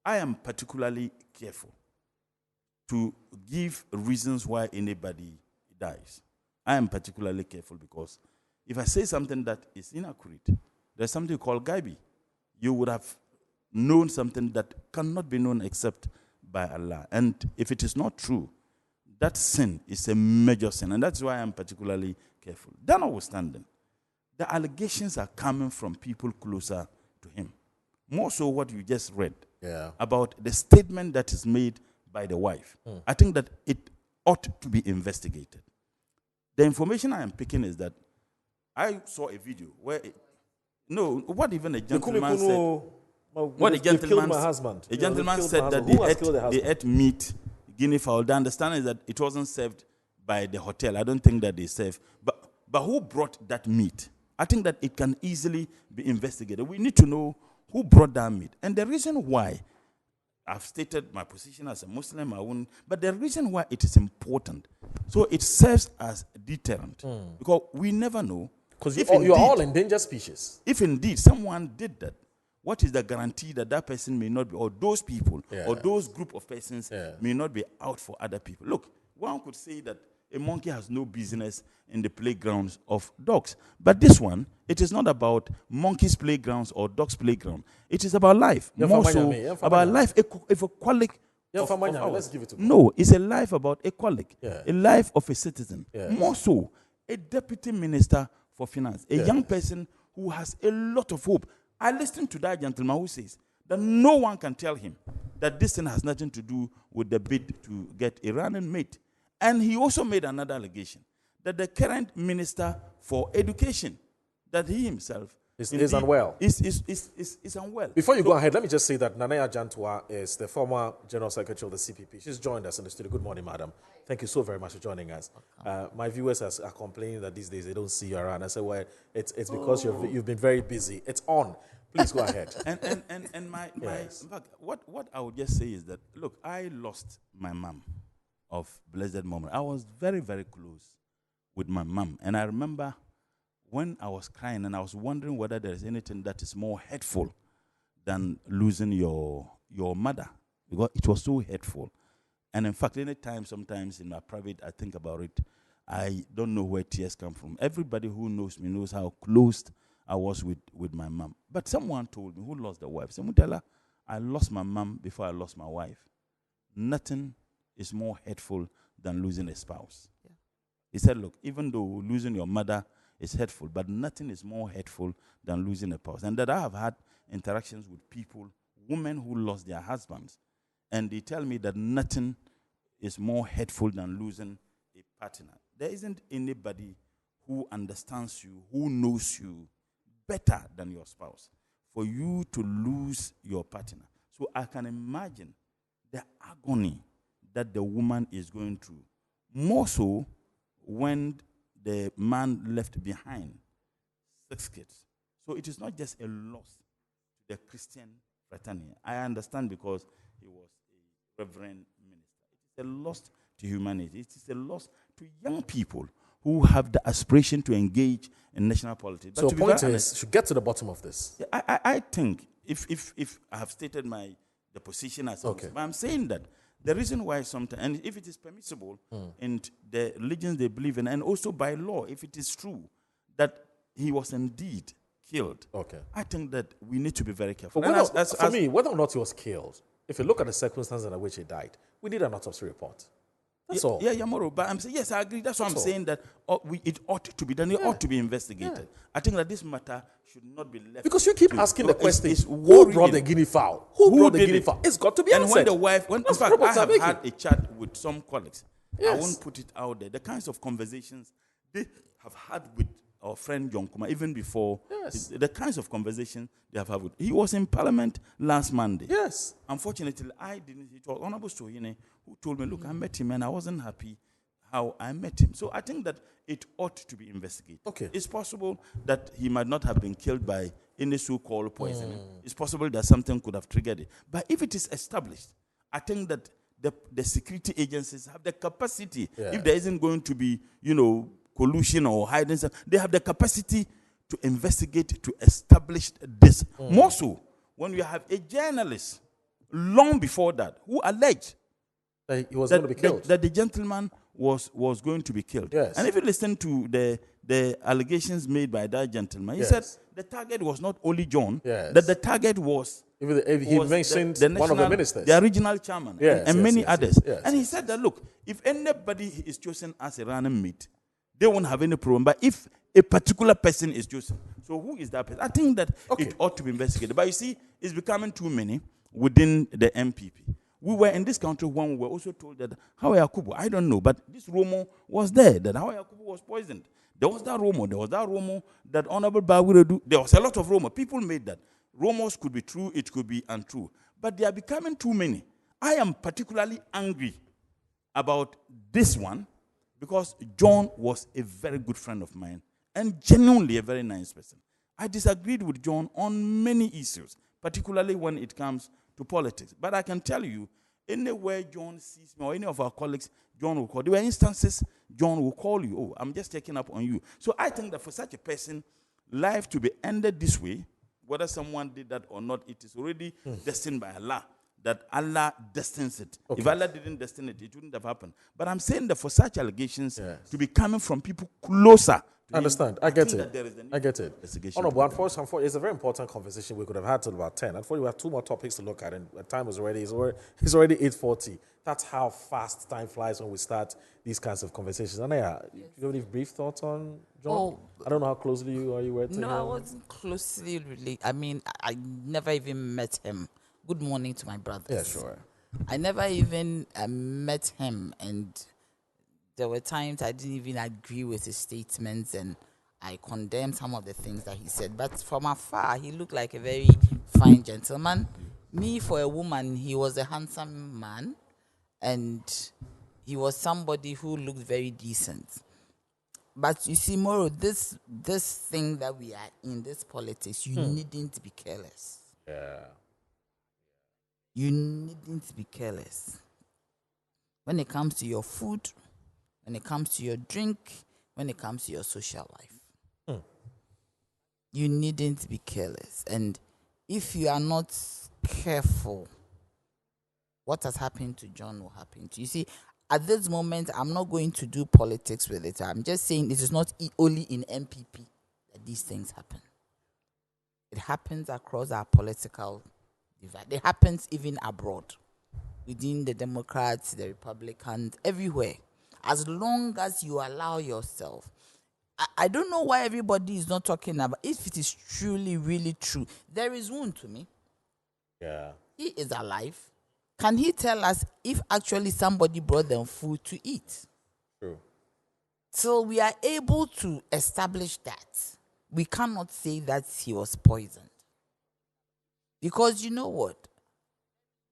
G: I am particularly careful to give reasons why anybody dies. I am particularly careful because if I say something that is inaccurate, there's something called Gaibi. You would have known something that cannot be known except by Allah. And if it is not true, that sin is a major sin. And that's why I'm particularly careful. That notwithstanding, the allegations are coming from people closer to him. More so what you just read about the statement that is made by the wife. I think that it ought to be investigated. The information I am picking is that I saw a video where, what even a gentleman said. What a gentleman said that they ate meat, guinea fowl. The understanding is that it wasn't served by the hotel. I don't think that they served. But who brought that meat? I think that it can easily be investigated. We need to know who brought that meat. And the reason why, I've stated my position as a Muslim, but the reason why it is important, so it serves as a deterrent. Because we never know.
I: Because you're all endangered species.
G: If indeed someone did that, what is the guarantee that that person may not be, or those people, or those group of persons may not be out for other people? Look, one could say that a monkey has no business in the playgrounds of dogs. But this one, it is not about monkeys' playgrounds or dogs' playground. It is about life. More so about life, equality.
I: Let's give it to
G: No, it's a life about equality. A life of a citizen. More so, a deputy minister for finance, a young person who has a lot of hope. I listened to that gentleman who says that no one can tell him that this thing has nothing to do with the bid to get Iranian mate. And he also made another allegation that the current minister for education, that he himself
I: is unwell.
G: Is unwell.
I: Before you go ahead, let me just say that Nanaya Jantwa is the former General Secretary of the CPP. She's joined us in the studio. Good morning, madam. Thank you so very much for joining us. My viewers are complaining that these days they don't see you around. I said, well, it's because you've been very busy. It's on. Please go ahead.
G: And my in fact, what I would just say is that, look, I lost my mom of blessed moment. I was very, very close with my mom. And I remember when I was crying and I was wondering whether there is anything that is more hurtful than losing your mother, because it was so hurtful. And in fact, sometimes in my private, I think about it, I don't know where tears come from. Everybody who knows me knows how close I was with my mom. But someone told me, who lost the wife, said, Mutala, I lost my mom before I lost my wife. Nothing is more hurtful than losing a spouse. Yeah. He said, look, even though losing your mother is hurtful, but nothing is more hurtful than losing a spouse. And that I have had interactions with people, women who lost their husbands, and they tell me that nothing is more hurtful than losing a partner. There isn't anybody who understands you, who knows you better than your spouse, for you to lose your partner. So I can imagine the agony that the woman is going through, more so when the man left behind 6 kids. So it is not just a loss to the Christian fraternity. I understand because he was a reverend minister. It is a loss to humanity. It is a loss to young people who have the aspiration to engage in national politics.
I: But so the point is, should get to the bottom of this.
G: I think, if I have stated the position as okay, but I'm saying that the reason why sometimes, and if it is permissible in the religions they believe in, and also by law, if it is true that he was indeed killed, okay, I think that we need to be very careful.
I: But for me, whether or not he was killed, if you look at the circumstances under which he died, we need an autopsy report. That's all.
G: Yeah, Moro. But I'm saying, yes, I agree. That's what I'm saying, that it ought to be done. It ought to be investigated. Yeah. I think that this matter should not be left.
I: Because you keep asking the question, who brought the guinea fowl? Who brought the guinea fowl? It's got to be answered.
G: And when the wife, in fact, I have had a chat with some colleagues. Yes. I won't put it out there. The kinds of conversations they have had with our friend John Kumah, even before, yes, the kinds of conversations they have had with. He was in Parliament last Monday.
I: Yes.
G: Unfortunately, I didn't. It was Honorable Sohine who told me, look, I met him and I wasn't happy how I met him. So I think that it ought to be investigated.
I: Okay.
G: It's possible that he might not have been killed by any so-called poisoning. It's possible that something could have triggered it. But if it is established, I think that the security agencies have the capacity, if there isn't going to be, collusion or hiding, they have the capacity to investigate, to establish this. More so, when you have a journalist, long before that, who alleged
I: that he was going to be killed,
G: that the gentleman was going to be killed.
I: Yes.
G: And if you listen to the allegations made by that gentleman, he said the target was not only John, that the target was...
I: He mentioned one of the ministers.
G: The original chairman, and many others. And he said that, look, if anybody is chosen as a running mate, they won't have any problem. But if a particular person is chosen, so who is that person? I think that it ought to be investigated. But you see, it's becoming too many within the MPP. We were in this country when we were also told that Hawa Yakubu, I don't know, but this rumor was there, that Hawa Yakubu was poisoned. There was that rumor that Honorable Bawiredu, there was a lot of rumor. People made that. Rumors could be true, it could be untrue. But they are becoming too many. I am particularly angry about this one because John was a very good friend of mine. and genuinely a very nice person. I disagreed with John on many issues, particularly when it comes to politics. But I can tell you, anywhere John sees me or any of our colleagues, John will call. There were instances John will call you. Oh, I'm just checking up on you. So I think that for such a person, life to be ended this way, whether someone did that or not, it is already destined by Allah. That Allah destines it. Okay. If Allah didn't destine it, it wouldn't have happened. But I'm saying that for such allegations to be coming from people closer.
I: I understand. I get it. I get it. Honorable, unfortunately, it's a very important conversation we could have had till about 10. Unfortunately, we have 2 more topics to look at, and the time is already, it's already 8:40. That's how fast time flies when we start these kinds of conversations. Anaya, do you have any brief thoughts on John?
J: Oh,
I: I don't know how closely you were to him.
J: No, I wasn't closely related. I mean, I never even met him. Good morning to my brothers.
I: Yeah, sure.
J: I never even met him, and there were times I didn't even agree with his statements, and I condemned some of the things that he said. But from afar, he looked like a very fine gentleman. Me, for a woman, he was a handsome man, and he was somebody who looked very decent. But you see, Moro, this thing that we are in, this politics, you needn't be careless.
I: Yeah.
J: You needn't be careless. When it comes to your food, when it comes to your drink, when it comes to your social life. You needn't be careless. And if you are not careful, what has happened to John will happen to you. See, at this moment, I'm not going to do politics with it. I'm just saying it is not only in MPP that these things happen. It happens across our political divide. It happens even abroad, within the Democrats, the Republicans, everywhere. As long as you allow yourself. I don't know why everybody is not talking about, if it is truly, really true. There is one to me.
I: Yeah.
J: He is alive. Can he tell us if actually somebody brought them food to eat?
I: True.
J: So we are able to establish that. We cannot say that he was poisoned. Because you know what?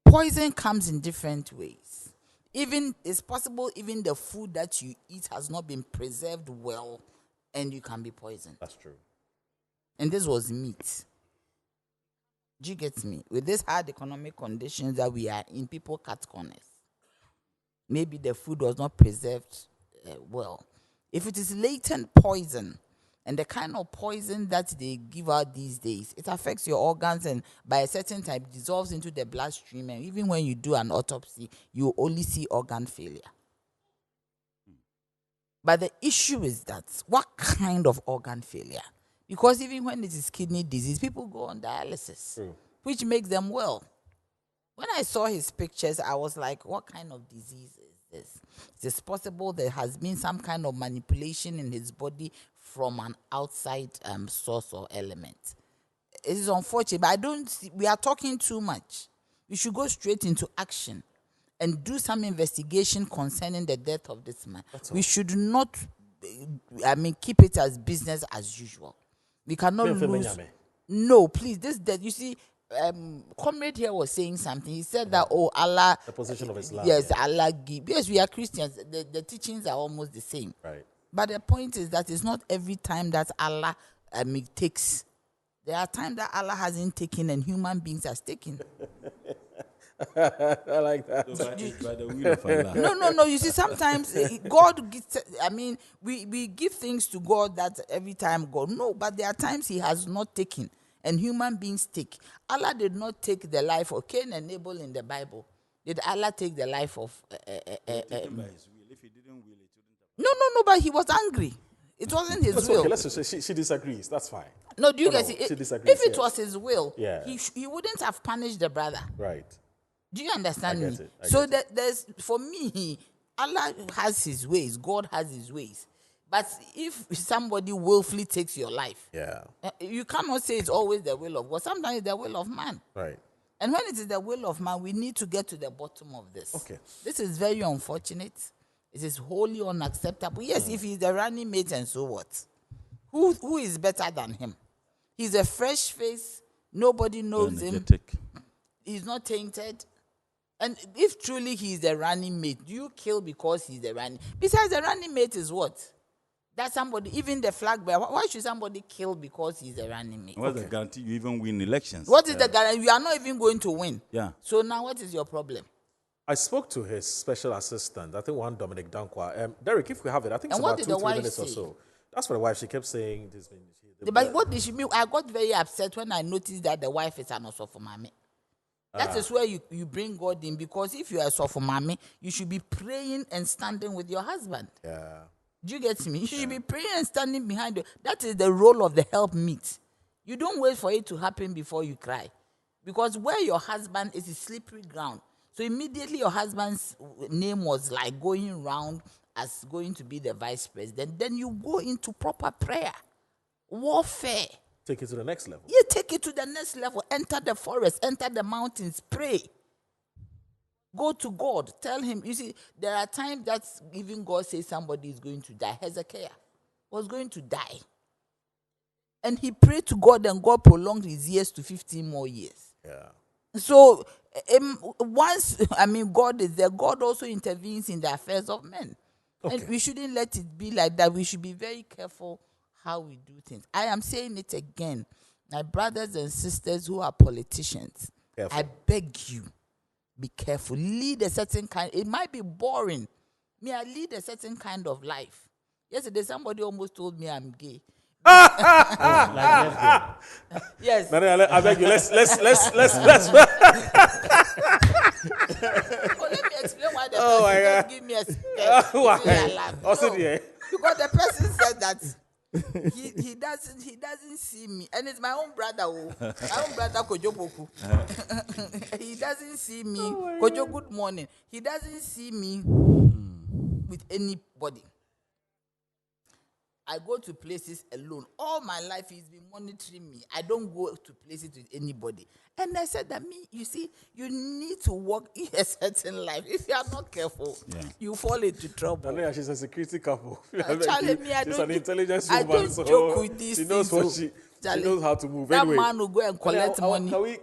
J: Poison comes in different ways. Even it's possible even the food that you eat has not been preserved well, and you can be poisoned.
I: That's true.
J: And this was meat. Do you get me? With this hard economic conditions that we are in, people cut corners. Maybe the food was not preserved well. If it is latent poison, and the kind of poison that they give out these days, it affects your organs, and by a certain time dissolves into the bloodstream, and even when you do an autopsy, you only see organ failure. But the issue is that, what kind of organ failure? Because even when it is kidney disease, people go on dialysis, which makes them well. When I saw his pictures, I was like, what kind of disease is this? It is possible there has been some kind of manipulation in his body from an outside source or element. It is unfortunate, but we are talking too much. We should go straight into action and do some investigation concerning the death of this man. We should not, keep it as business as usual. We cannot lose. No, please, this death, you see, comrade here was saying something. He said that, Allah,
I: the position of Islam.
J: Yes, Allah give. Yes, we are Christians. The teachings are almost the same.
I: Right.
J: But the point is that it's not every time that Allah takes. There are times that Allah hasn't taken and human beings has taken.
I: I like that.
G: By the will of Allah.
J: No. You see, sometimes God gives, we give things to God that every time God. No, but there are times He has not taken and human beings take. Allah did not take the life of Cain and Abel in the Bible. Did Allah take the life of...
G: If he didn't will, it wouldn't have.
J: No, but he was angry. It wasn't his will.
I: Okay, let's just say she disagrees. That's fine.
J: No, do you guys see?
I: She disagrees,
J: If it was his will,
I: yeah,
J: he wouldn't have punished the brother.
I: Right.
J: Do you understand me?
I: I
J: So
I: get it.
J: there's, for me, Allah has his ways. God has his ways. But if somebody willfully takes your life, you cannot say it's always the will of God. Sometimes it's the will of man.
I: Right.
J: And when it is the will of man, we need to get to the bottom of this.
I: Okay.
J: This is very unfortunate. It is wholly unacceptable. Yes, if he's the running mate and so what? Who is better than him? He's a fresh face. Nobody knows him. He's not tainted. And if truly he's the running mate, do you kill because he's the running? Besides, the running mate is what? That somebody, even the flag bearer, why should somebody kill because he's a running mate?
G: What's the guarantee you even win elections?
J: What is the guarantee? You are not even going to win.
G: Yeah.
J: So now what is your problem?
I: I spoke to his special assistant, I think one Dominic Dankwa. Derek, if we have it, I think it's about 2-3 minutes or so. That's for the wife. She kept saying this.
J: But what did she mean? I got very upset when I noticed that the wife is an Osofo-Mame. That is where you bring God in, because if you are Osofo-Mame, you should be praying and standing with your husband.
I: Yeah.
J: Do you get me? You should be praying and standing behind you. That is the role of the helpmeet. You don't wait for it to happen before you cry. Because where your husband is a slippery ground. So immediately your husband's name was like going round as going to be the vice president. Then you go into proper prayer, warfare.
I: Take it to the next level.
J: You take it to the next level. Enter the forest, enter the mountains, pray. Go to God. Tell him. You see, there are times that even God says somebody is going to die. Hezekiah was going to die. And he prayed to God, and God prolonged his years to 15 more years.
I: Yeah.
J: So, God is there. God also intervenes in the affairs of men. Okay. And we shouldn't let it be like that. We should be very careful how we do things. I am saying it again. My brothers and sisters who are politicians, careful. I beg you, be careful. Lead a certain kind. It might be boring. I lead a certain kind of life. Yesterday, somebody almost told me I'm gay. Yes.
I: No, I beg you. Let's.
J: Let me explain why the person just give me a step. Because the person said that he doesn't see me, and it's my own brother. My own brother Kojoboku. He doesn't see me. Kojo, good morning. He doesn't see me with anybody. I go to places alone. All my life he's been monitoring me. I don't go to places with anybody. And I said that you see, you need to walk in a certain life. If you are not careful, you fall into trouble.
I: She's a security couple.
J: She's an
I: intelligence woman.
J: I don't joke with these
I: things. She knows what she knows how to move.
J: That
I: anyway,
J: man will go and collect money.
I: Can we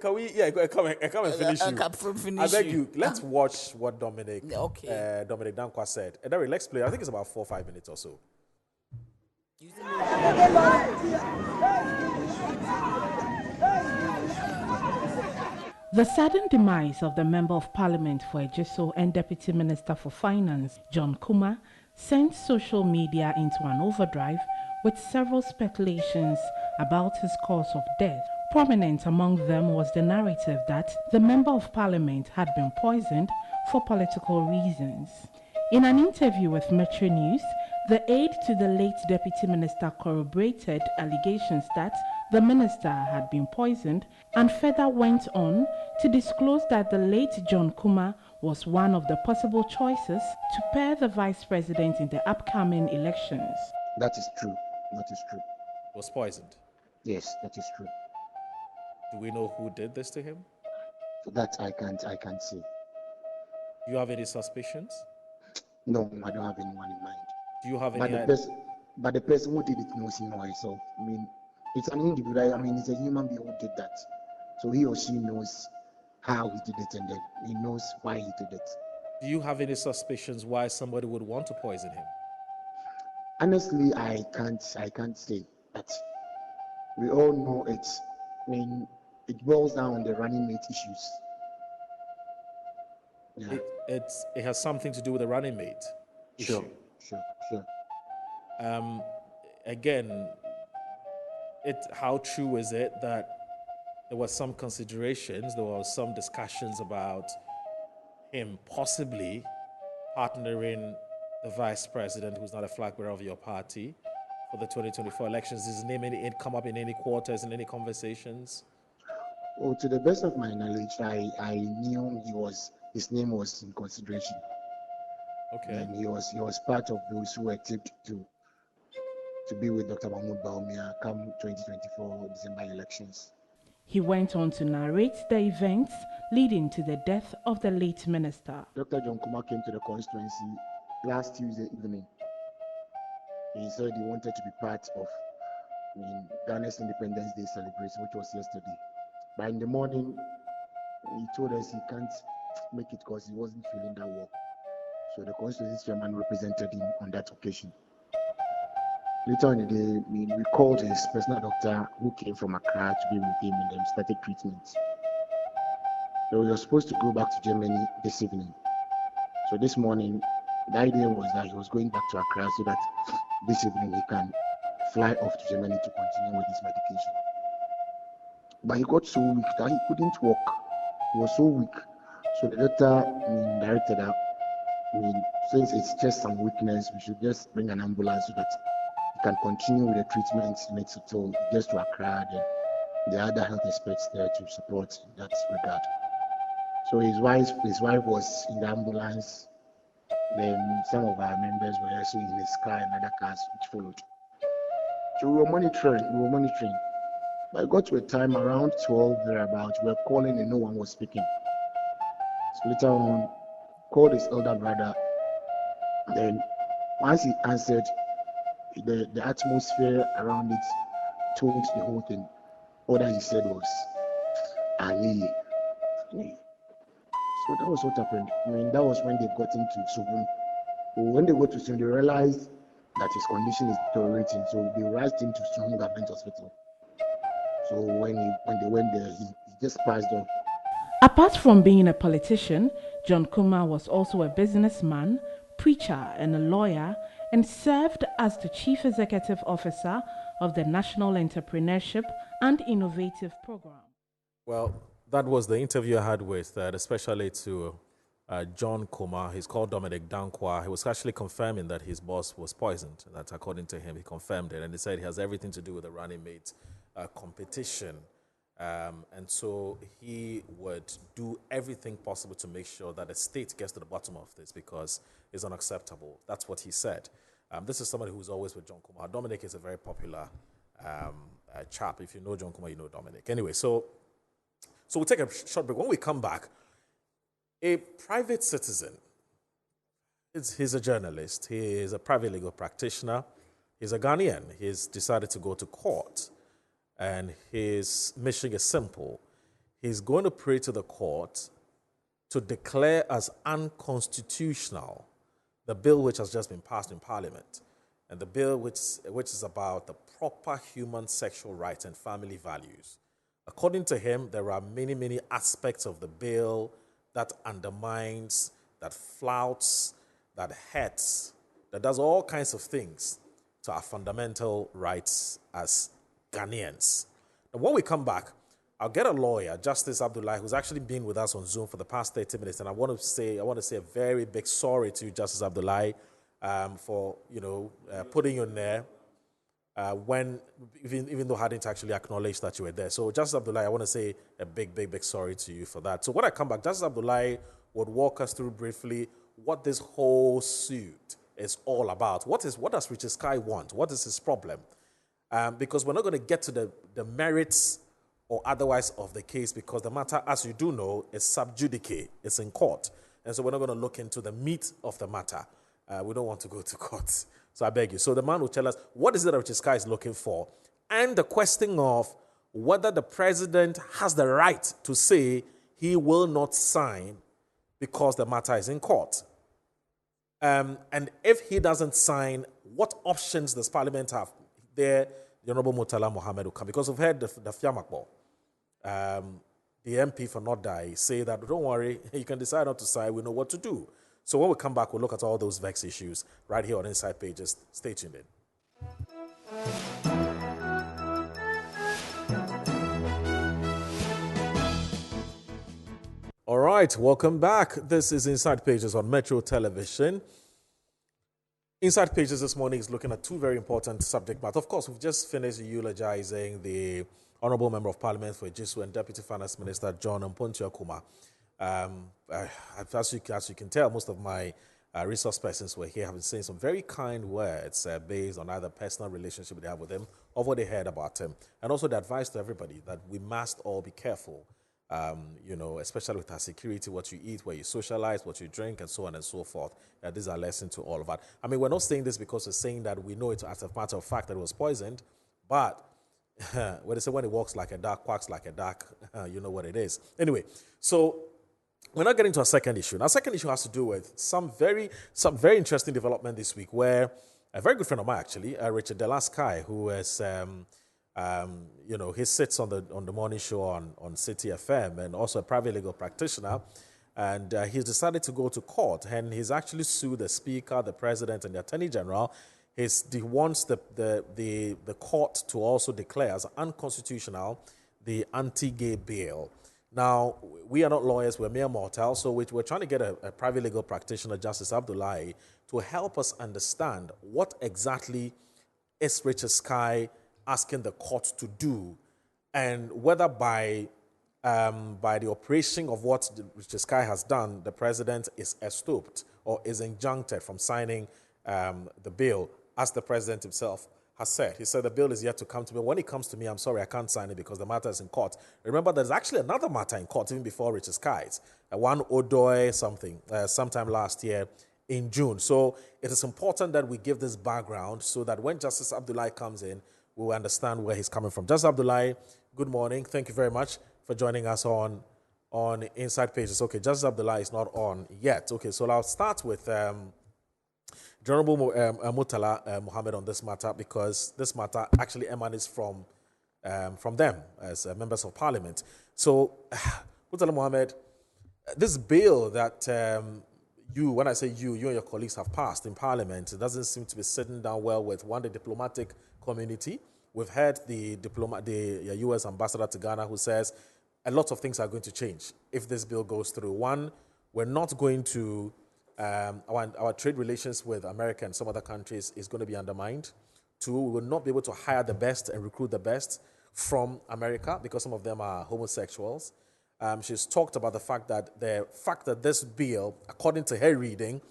I: come and finish you. I beg you, let's watch what Dominic Dankwa said. And then let's play. I think it's about 4 or 5 minutes or so.
K: The sudden demise of the Member of Parliament for Ejiso and Deputy Minister for Finance, John Kumah, sent social media into an overdrive with several speculations about his cause of death. Prominent among them was the narrative that the Member of Parliament had been poisoned for political reasons. In an interview with Metro News, the aide to the late Deputy Minister corroborated allegations that the minister had been poisoned and further went on to disclose that the late John Kumah was one of the possible choices to pair the vice president in the upcoming elections.
L: That is true. That is true.
I: Was poisoned?
L: Yes, that is true.
I: Do we know who did this to him?
L: That I can't say.
I: Do you have any suspicions?
L: No, I don't have anyone in mind.
I: Do you have any idea?
L: But the person who did it knows him himself. I mean, it's an individual. I mean, it's a human being who did that. So he or she knows how he did it, and then he knows why he did it.
I: Do you have any suspicions why somebody would want to poison him?
L: Honestly, I can't say. But we all know it. I mean, it boils down on the running mate issues.
I: Yeah. It has something to do with the running mate issue.
L: Sure.
I: Again, how true is it that there were some considerations, there were some discussions about him possibly partnering the vice president, who's not a flag bearer of your party, for the 2024 elections? Does his name come up in any quarters, in any conversations?
L: Oh, to the best of my knowledge, I knew his name was in consideration.
I: Okay.
L: And he was part of those who were tipped to be with Dr. Mahmoud Bawumia come 2024 December elections.
K: He went on to narrate the events leading to the death of the late minister.
L: Dr. John Kumah came to the constituency last Tuesday evening. He said he wanted to be part of Ghana's Independence Day celebration, which was yesterday. But in the morning, he told us he can't make it because he wasn't feeling that well. So the constituency chairman represented him on that occasion. Later on in the day, we called his personal doctor who came from Accra to be with him and then started treatment. So we were supposed to go back to Germany this evening. So this morning, the idea was that he was going back to Accra so that this evening he can fly off to Germany to continue with his medication. But he got so weak that he couldn't walk. He was so weak. So the doctor directed that, since it's just some weakness, we should just bring an ambulance so that he can continue with the treatment until he gets to Accra. Then the other health experts there to support in that regard. So his wife was in the ambulance. Then some of our members were also in his car and other cars which followed. So we were monitoring. But I got to a time around 12 thereabouts, we were calling and no one was speaking. So later on, called his elder brother. Then once he answered, the atmosphere around it told the whole thing. All that he said was, "Ani." So that was what happened. That was when they got into Sugun. When they got to Sugun, they realized that his condition is deteriorating. So they rushed him to Sugun Government Hospital. So when they went there, he just passed off.
K: Apart from being a politician, John Kumah was also a businessman, preacher, and a lawyer, and served as the Chief Executive Officer of the National Entrepreneurship and Innovative Program.
I: Well, that was the interview I had with, especially to John Kumah. He's called Dominic Dankwa. He was actually confirming that his boss was poisoned. That, according to him, he confirmed it. And he said it has everything to do with the running mate competition. And so he would do everything possible to make sure that the state gets to the bottom of this because it's unacceptable. That's what he said. This is somebody who's always with John Kumah. Dominic is a very popular chap. If you know John Kumah, you know Dominic. Anyway, so we'll take a short break. When we come back, a private citizen, he's a journalist, he is a private legal practitioner, he's a Ghanaian, he's decided to go to court, and his mission is simple. He's going to pray to the court to declare as unconstitutional the bill which has just been passed in Parliament, and the bill which is about the proper human sexual rights and family values. According to him, there are many, many aspects of the bill that undermines, that flouts, that hurts, that does all kinds of things to our fundamental rights as Ghanaians. And when we come back, I'll get a lawyer, Justice Abdullahi, who's actually been with us on Zoom for the past 30 minutes. And I want to say a very big sorry to you, Justice Abdullahi, for putting you in there. Even though I hadn't actually acknowledged that you were there. So Justice Abdullahi, I want to say a big sorry to you for that. So when I come back, Justice Abdullahi would walk us through briefly what this whole suit is all about. What does Richard Sky want? What is his problem? Because we're not going to get to the merits or otherwise of the case because the matter, as you do know, is sub judice. It's in court. And so we're not going to look into the meat of the matter. We don't want to go to court. So I beg you. So the man will tell us what is it that Richard Sky is looking for, and the question of whether the president has the right to say he will not sign because the matter is in court. And if he doesn't sign, what options does Parliament have? There, the Honorable Murtala Mohammed will come, because we've heard the Fiamakbo, the MP for Not Die, say that don't worry, you can decide not to sign, we know what to do. So when we come back, we'll look at all those vex issues right here on Inside Pages. Stay tuned in. All right, welcome back. This is Inside Pages on Metro Television. Inside Pages this morning is looking at two very important subject matters. Of course, we've just finished eulogizing the Honourable Member of Parliament for Ejisu and Deputy Finance Minister John Mpontia Kumah. As you can tell, most of my resource persons were here, have been saying some very kind words based on either personal relationship they have with him or what they heard about him. And also the advice to everybody that we must all be careful, especially with our security, what you eat, where you socialize, what you drink, and so on and so forth. These are lessons to all of us. I mean, we're not saying this because we're saying that we know it as a matter of fact that it was poisoned, but when they say when it walks like a duck, quacks like a duck, you know what it is. Anyway, so we're not getting to our second issue. Our second issue has to do with some very interesting development this week where a very good friend of mine, actually, Richard Delaskai, who is, he sits on the morning show on City FM and also a private legal practitioner. And he's decided to go to court, and he's actually sued the Speaker, the President, and the Attorney General. He wants the court to also declare as unconstitutional the anti-gay bill. Now, we are not lawyers, we're mere mortals, so we're trying to get a private legal practitioner, Justice Abdullahi, to help us understand what exactly is Richard Sky asking the court to do, and whether by the operation of what Richard Sky has done, the president is estopped or is injuncted from signing the bill, as the president himself has said. He said the bill is yet to come to me. When it comes to me, I'm sorry, I can't sign it because the matter is in court. Remember, there's actually another matter in court even before Richard Sky's. One Odoy sometime last year in June. So it is important that we give this background so that when Justice Abdullahi comes in, we will understand where he's coming from. Justice Abdullahi, good morning. Thank you very much for joining us on Inside Pages. Okay, Justice Abdullahi is not on yet. Okay, so I'll start with the Honorable Murtala Mohammed on this matter, because this matter actually emanates from them as members of parliament. So, Murtala Mohammed, this bill that when I say you and your colleagues have passed in parliament, it doesn't seem to be sitting down well with the diplomatic community. We've heard the U.S. ambassador to Ghana who says a lot of things are going to change if this bill goes through. One, we're not going to our trade relations with America and some other countries is going to be undermined. Two, we will not be able to hire the best and recruit the best from America because some of them are homosexuals. She's talked about the fact that this bill, according to her reading,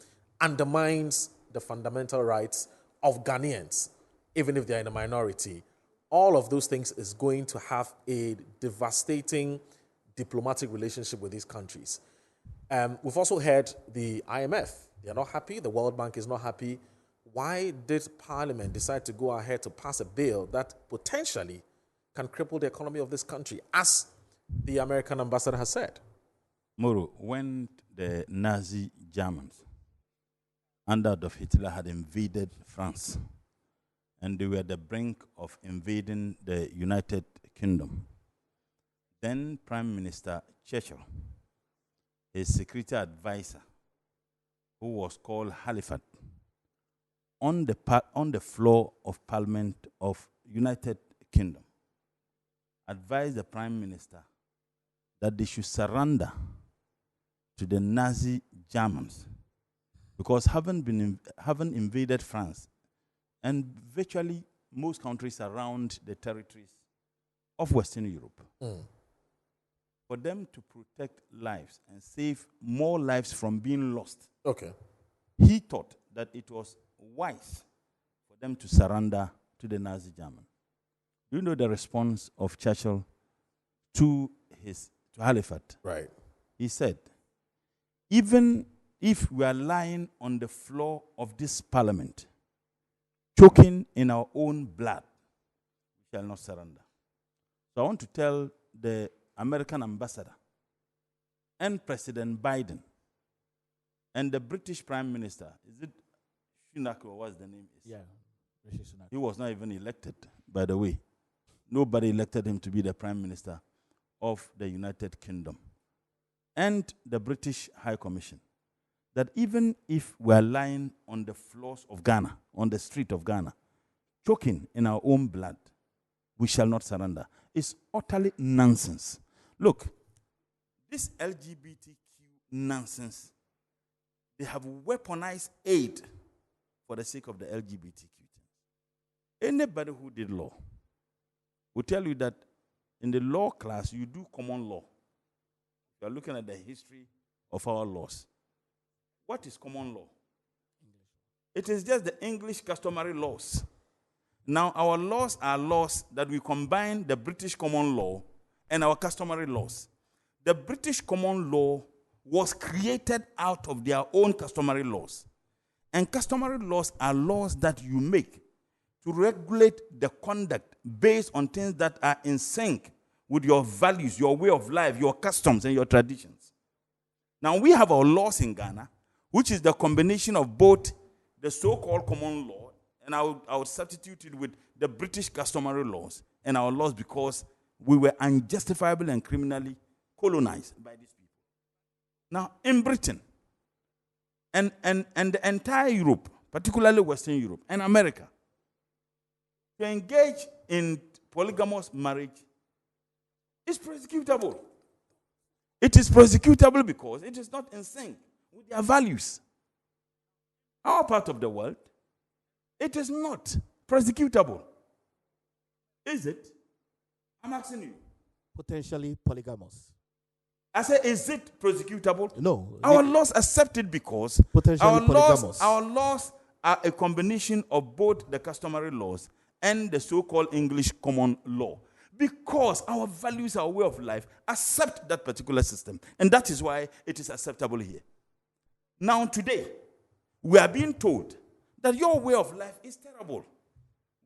I: undermines the fundamental rights of Ghanaians, even if they're in a minority. All of those things is going to have a devastating diplomatic relationship with these countries. We've also heard the IMF. They're not happy. The World Bank is not happy. Why did Parliament decide to go ahead to pass a bill that potentially can cripple the economy of this country, as the American ambassador has said?
G: Moro, when the Nazi Germans under Adolf Hitler had invaded France, and they were at the brink of invading the United Kingdom, then Prime Minister Churchill, his security advisor, who was called Halifax, on the floor of Parliament of United Kingdom, advised the Prime Minister that they should surrender to the Nazi Germans, because having invaded France and virtually most countries around the territories of Western Europe, for them to protect lives and save more lives from being lost, he thought that it was wise for them to surrender to the Nazi German. Do you know the response of Churchill to Halifax?
I: Right.
G: He said, even if we are lying on the floor of this parliament, choking in our own blood, we shall not surrender. So I want to tell the American ambassador and President Biden and the British Prime Minister, is it Sunak or what's the name?
H: Yeah, Rishi Sunak.
G: He was not even elected, by the way. Nobody elected him to be the Prime Minister of the United Kingdom. And the British High Commission, that even if we're lying on the floors of Ghana, on the street of Ghana, choking in our own blood, we shall not surrender. It's utterly nonsense. Look, this LGBTQ nonsense, they have weaponized aid for the sake of the LGBTQ. Anybody who did law will tell you that in the law class, you do common law. You are looking at the history of our laws. What is common law? It is just the English customary laws. Now, our laws are laws that we combine the British common law and our customary laws. The British common law was created out of their own customary laws. And customary laws are laws that you make to regulate the conduct based on things that are in sync with your values, your way of life, your customs, and your traditions. Now, we have our laws in Ghana, which is the combination of both the so-called common law and I would substitute it with the British customary laws and our laws because we were unjustifiably and criminally colonized by these people. Now, in Britain and the entire Europe, particularly Western Europe and America, to engage in polygamous marriage is prosecutable. It is prosecutable because it is not in sync with their values. Our part of the world, it is not prosecutable. Is it? I'm asking you.
H: Potentially polygamous.
G: I say, is it prosecutable?
H: No.
G: Our laws accept it because
H: potentially polygamous.
G: Our laws are a combination of both the customary laws and the so-called English common law. Because our values, our way of life, accept that particular system. And that is why it is acceptable here. Now today, we are being told that your way of life is terrible.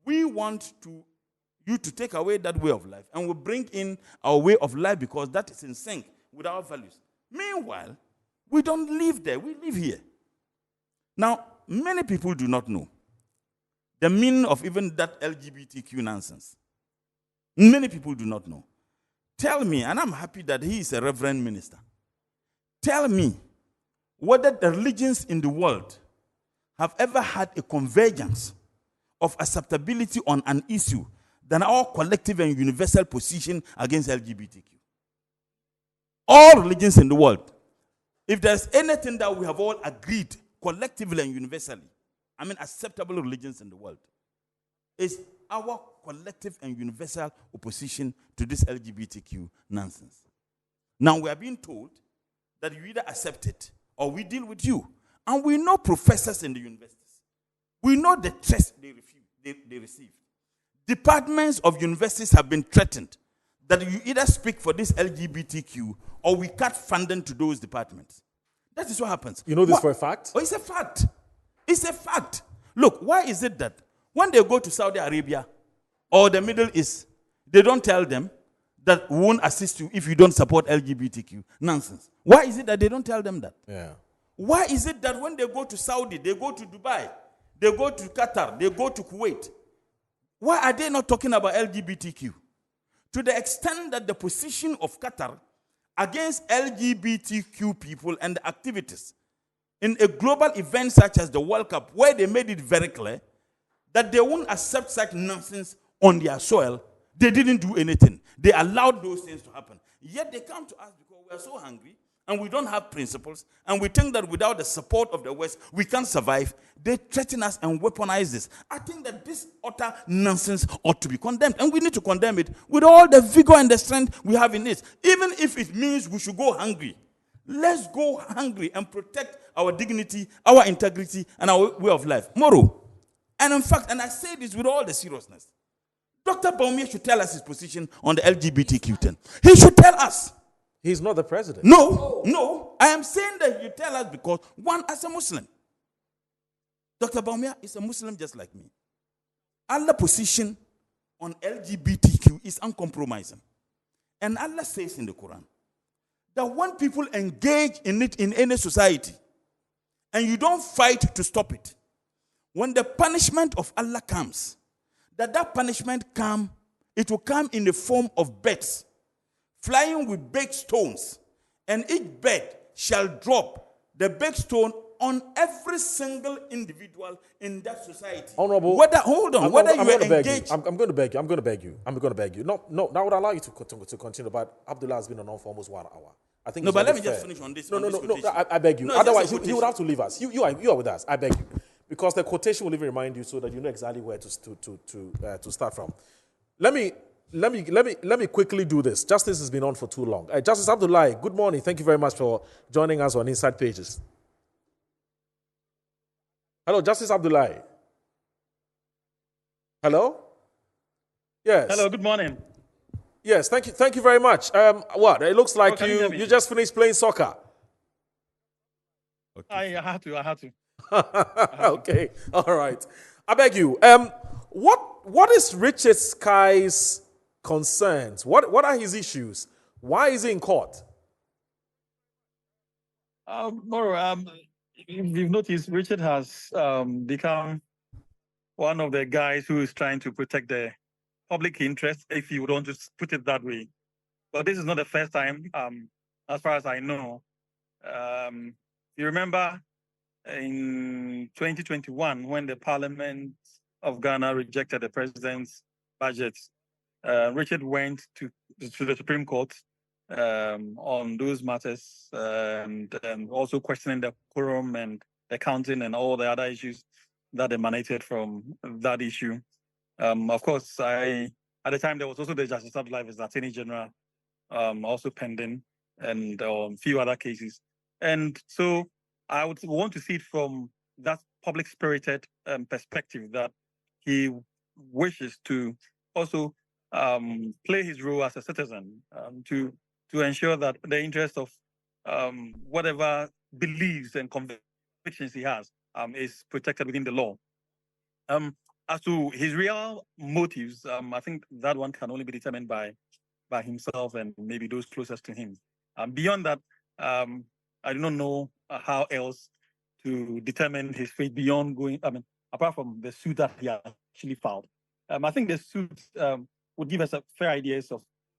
G: We want you to take away that way of life and we bring in our way of life because that is in sync with our values. Meanwhile, we don't live there, we live here. Now, many people do not know the meaning of even that LGBTQ nonsense. Many people do not know. Tell me, and I'm happy that he is a reverend minister. Tell me whether the religions in the world have ever had a convergence of acceptability on an issue than our collective and universal position against LGBTQ. All religions in the world, if there's anything that we have all agreed collectively and universally, acceptable religions in the world, is our collective and universal opposition to this LGBTQ nonsense. Now we are being told that you either accept it or we deal with you. And we know professors in the universities. We know the threats they receive. Departments of universities have been threatened that you either speak for this LGBTQ or we cut funding to those departments. That is what happens.
I: You know this for a fact?
G: Oh, it's a fact. It's a fact. Look, why is it that when they go to Saudi Arabia or the Middle East, they don't tell them that we won't assist you if you don't support LGBTQ? Nonsense. Why is it that they don't tell them that?
I: Yeah.
G: Why is it that when they go to Saudi, they go to Dubai, they go to Qatar, they go to Kuwait? Why are they not talking about LGBTQ? To the extent that the position of Qatar against LGBTQ people and the activities in a global event such as the World Cup, where they made it very clear that they won't accept such nonsense on their soil, they didn't do anything. They allowed those things to happen. Yet they come to us because we are so hungry and we don't have principles, and we think that without the support of the West, we can't survive. They threaten us and weaponize this. I think that this utter nonsense ought to be condemned, and we need to condemn it with all the vigor and the strength we have in it. Even if it means we should go hungry. Let's go hungry and protect our dignity, our integrity, and our way of life. Moro. And in fact, and I say this with all the seriousness, Dr. Baumia should tell us his position on the LGBTQ thing. He should tell us.
I: He's not the president.
G: No. I am saying that you tell us because, one, as a Muslim, Dr. Baumia is a Muslim just like me. Allah's position on LGBTQ is uncompromising. And Allah says in the Quran that when people engage in it in any society and you don't fight to stop it, when the punishment of Allah comes, that punishment it will come in the form of birds flying with baked stones, and each bird shall drop the baked stone on every single individual in that society.
I: Honorable,
G: whether you engage.
I: I'm going to beg you. No, I would allow you to continue, but Abdullah has been on for almost 1 hour. I think.
G: No, but let me just finish on this.
I: No. I beg you. Otherwise, he would have to leave us. You are with us. I beg you, because the quotation will even remind you so that you know exactly where to start from. Let me quickly do this. Justice has been on for too long. Justice Abdullahi, good morning. Thank you very much for joining us on Inside Pages. Hello, Justice Abdullahi. Hello? Yes.
M: Hello, good morning.
I: Yes, thank you very much. It looks like you just finished playing soccer.
M: Okay. I had to.
I: Okay, all right. I beg you. What is Richard Sky's concerns? What are his issues? Why is he in court?
M: Moro, if you've noticed, Richard has become one of the guys who is trying to protect the public interest, if you don't just put it that way. But this is not the first time, as far as I know. You remember in 2021, when the Parliament of Ghana rejected the president's budget, Richard went to the Supreme Court on those matters and also questioning the quorum and the counting and all the other issues that emanated from that issue. Of course, at the time, there was also the Justice Abdullahi as Attorney General also pending, and a few other cases. And so I would want to see it from that public-spirited perspective, that he wishes to also play his role as a citizen to ensure that the interest of whatever beliefs and convictions he has is protected within the law. As to his real motives, I think that one can only be determined by himself and maybe those closest to him. Beyond that, I do not know how else to determine his fate beyond apart from the suit that he actually filed. I think the suit would give us a fair idea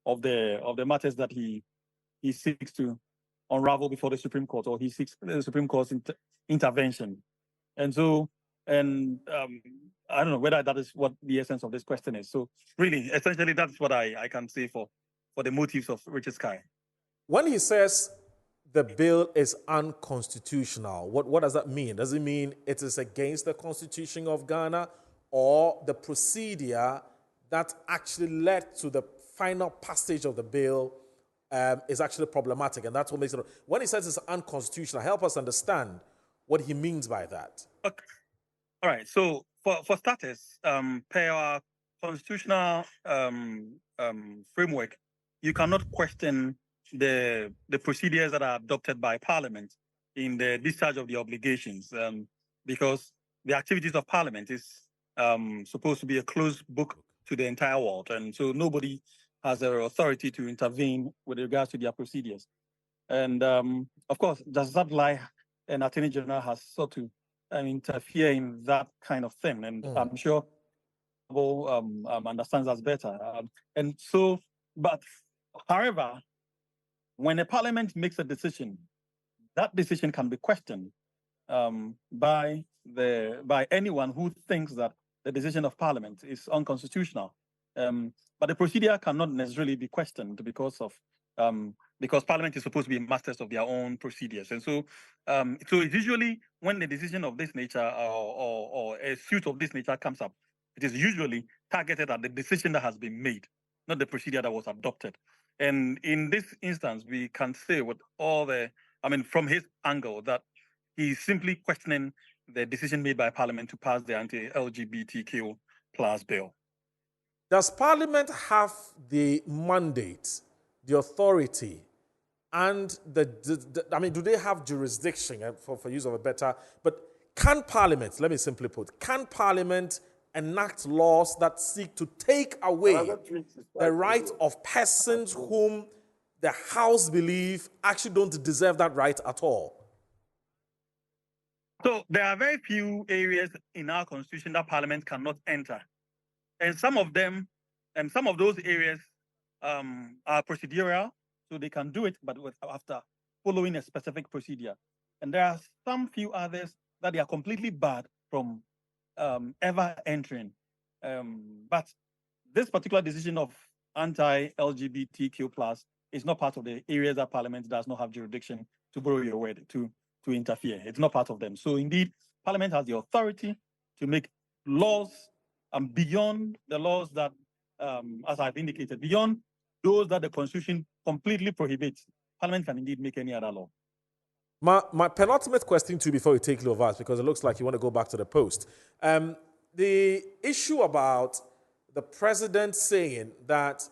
M: of the matters that he seeks to unravel before the Supreme Court, or he seeks the Supreme Court's intervention. And so, I don't know whether that is what the essence of this question is. So really, essentially, that's what I can say for the motives of Richard Sky.
I: When he says the bill is unconstitutional, what does that mean? Does it mean it is against the Constitution of Ghana, or the procedure that actually led to the final passage of the bill is actually problematic, and that's what makes it... When he says it's unconstitutional, help us understand what he means by that.
M: Okay. All right, so for starters, per our constitutional framework, you cannot question the procedures that are adopted by Parliament in the discharge of the obligations, because the activities of Parliament is supposed to be a closed book to the entire world, and so nobody has the authority to intervene with regards to their procedures. And of course, Justice Abdullahi and Attorney General has sought to interfere in that kind of thing, and I'm sure understands us better. And so, but however, when a parliament makes a decision, that decision can be questioned by anyone who thinks that the decision of parliament is unconstitutional. But the procedure cannot necessarily be questioned because parliament is supposed to be masters of their own procedures. And so, so it's usually when the decision of this nature or a suit of this nature comes up, it is usually targeted at the decision that has been made, not the procedure that was adopted. And in this instance, we can say with all from his angle, that he's simply questioning the decision made by Parliament to pass the anti-LGBTQ plus bill.
I: Does Parliament have the mandate, the authority, and do they have jurisdiction, for use of a better, but can Parliament, let me simply put, can Parliament enact laws that seek to take away the right of persons whom the House believe actually don't deserve that right at all?
M: So there are very few areas in our constitution that Parliament cannot enter. And some of those areas are procedural, so they can do it, but after following a specific procedure. And there are some few others that they are completely barred from ever entering. But this particular decision of anti-LGBTQ plus is not part of the areas that Parliament does not have jurisdiction, to borrow your word, to interfere. It's not part of them. So indeed, Parliament has the authority to make laws beyond the laws that, as I've indicated, beyond those that the Constitution completely prohibits. Parliament can indeed make any other law.
I: My penultimate question to you before we take leave of us, because it looks like you want to go back to the post. The issue about the president saying that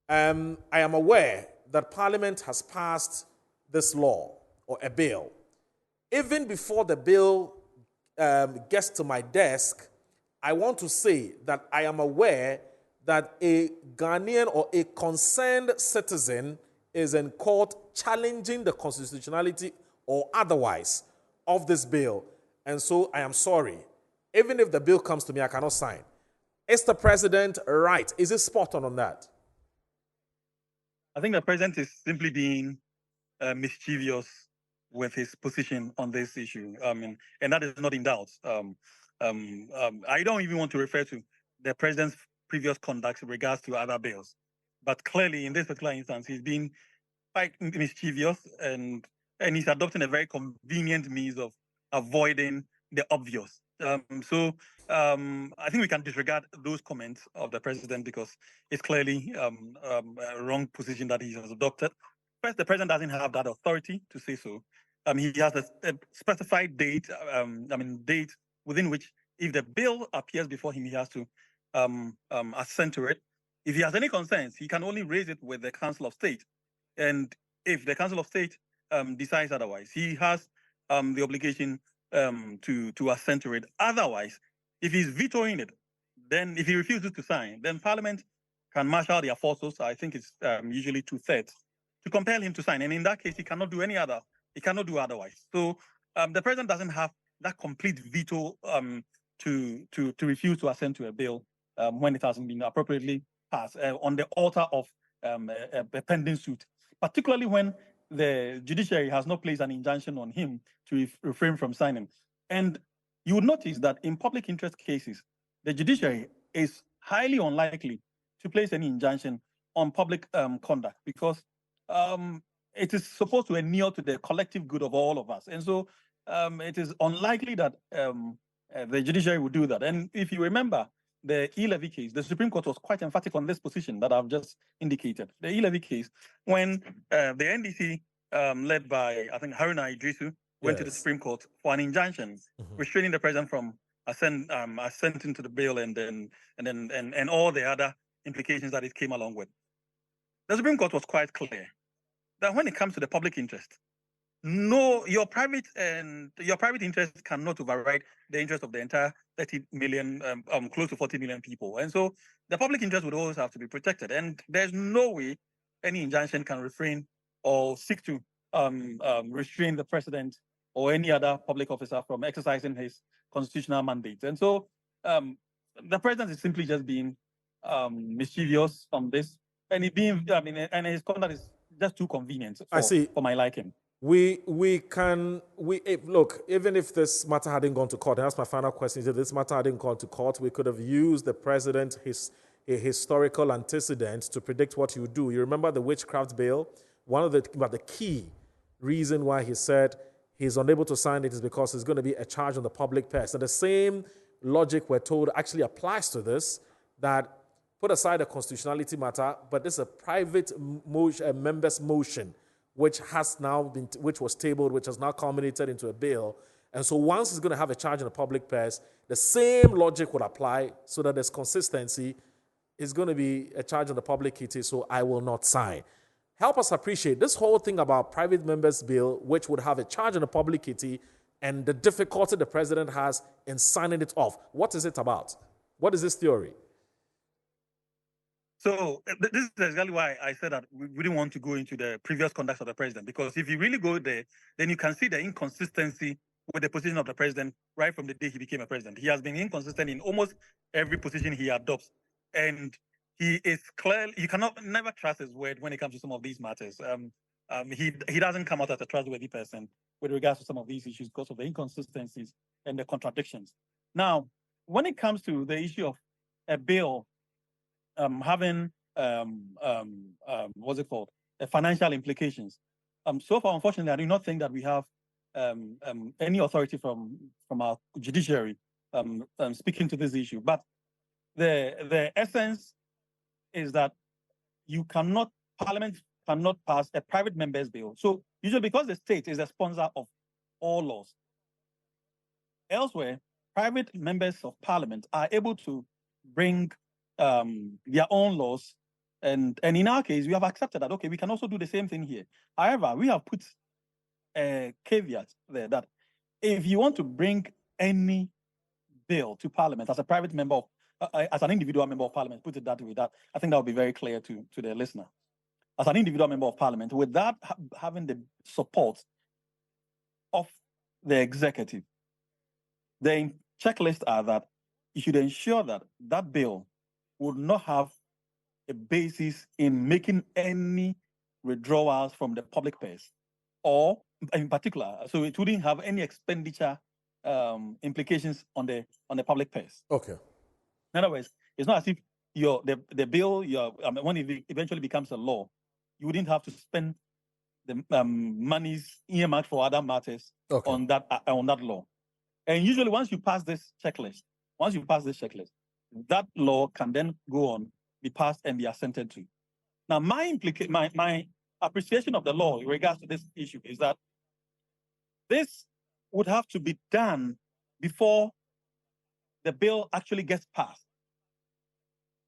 I: I am aware that Parliament has passed this law or a bill. Even before the bill gets to my desk, I want to say that I am aware that a Ghanaian or a concerned citizen is in court challenging the constitutionality or otherwise of this bill. And so I am sorry. even if the bill comes to me, I cannot sign. Is the president right? Is it spot on that?
M: I think the president is simply being mischievous with his position on this issue. And that is not in doubt. I don't even want to refer to the president's previous conduct in regards to other bills. But clearly, in this particular instance, he's been quite mischievous and he's adopting a very convenient means of avoiding the obvious. I think we can disregard those comments of the president because it's clearly a wrong position that he has adopted. First, the president doesn't have that authority to say so. He has a specified date, date within which, if the bill appears before him, he has to assent to it. If he has any concerns, he can only raise it with the Council of State. And if the Council of State decides otherwise, he has the obligation to assent to it. Otherwise, if he's vetoing it, then if he refuses to sign, then Parliament can marshal their forces. I think it's usually 2/3 to compel him to sign. And in that case, he cannot do he cannot do otherwise. So the president doesn't have that complete veto to refuse to assent to a bill when it hasn't been appropriately passed on the altar of a pending suit, particularly when the judiciary has not placed an injunction on him to refrain from signing. And you would notice that in public interest cases, the judiciary is highly unlikely to place any injunction on public conduct because it is supposed to inure to the collective good of all of us. And so it is unlikely that the judiciary would do that. And if you remember the e-levy case, the Supreme Court was quite emphatic on this position that I've just indicated. The e-levy case, when the NDC, led by, I think, Haruna Idrisu, went to the Supreme Court for an injunction restraining the president from assenting to the bill and all the other implications that it came along with. The Supreme Court was quite clear that when it comes to the public interest, no, your private interest cannot override the interest of the entire 30 million, close to 40 million people. And so the public interest would always have to be protected. And there's no way any injunction can refrain or seek to restrain the president or any other public officer from exercising his constitutional mandate. And so the president is simply just being mischievous on this. And and his conduct is just too convenient for my liking.
I: Look, even if this matter hadn't gone to court, and that's my final question, if this matter hadn't gone to court, we could have used the president, a historical antecedent to predict what he would do. You remember the witchcraft bill? One of the key reason why he said he's unable to sign it is because there's going to be a charge on the public purse. And the same logic we're told actually applies to this, that put aside the constitutionality matter, but this is a private member's motion, which was tabled, which has now culminated into a bill. And so once it's going to have a charge in the public purse, the same logic would apply so that there's consistency. It's going to be a charge on the public kitty, so I will not sign. Help us appreciate this whole thing about private members' bill, which would have a charge on the public kitty, and the difficulty the president has in signing it off. What is it about? What is this theory?
M: So this is exactly why I said that we didn't want to go into the previous conduct of the president, because if you really go there, then you can see the inconsistency with the position of the president right from the day he became a president. He has been inconsistent in almost every position he adopts. And he is clearly, you cannot never trust his word when it comes to some of these matters. He doesn't come out as a trustworthy person with regards to some of these issues because of the inconsistencies and the contradictions. Now, when it comes to the issue of a bill having what's it called? Financial implications. So far, unfortunately, I do not think that we have any authority from our judiciary speaking to this issue. But the essence is that Parliament cannot pass a private member's bill. So usually, because the state is a sponsor of all laws, elsewhere, private members of Parliament are able to bring their own laws. And in our case, we have accepted that, okay, we can also do the same thing here. However, we have put a caveat there that if you want to bring any bill to Parliament as a private member of, as an individual member of Parliament, put it that way, that I think that will be very clear to the listener. As an individual member of Parliament, without having the support of the executive, the checklists are that you should ensure that that bill would not have a basis in making any withdrawals from the public purse, or in particular, so it wouldn't have any expenditure implications on the public purse.
I: Okay.
M: In other words, it's not as if the bill when it eventually becomes a law, you wouldn't have to spend the monies earmarked for other matters on that law. And usually, once you pass this checklist, that law can then go on, be passed, and be assented to. Now, my appreciation of the law in regards to this issue is that this would have to be done before the bill actually gets passed.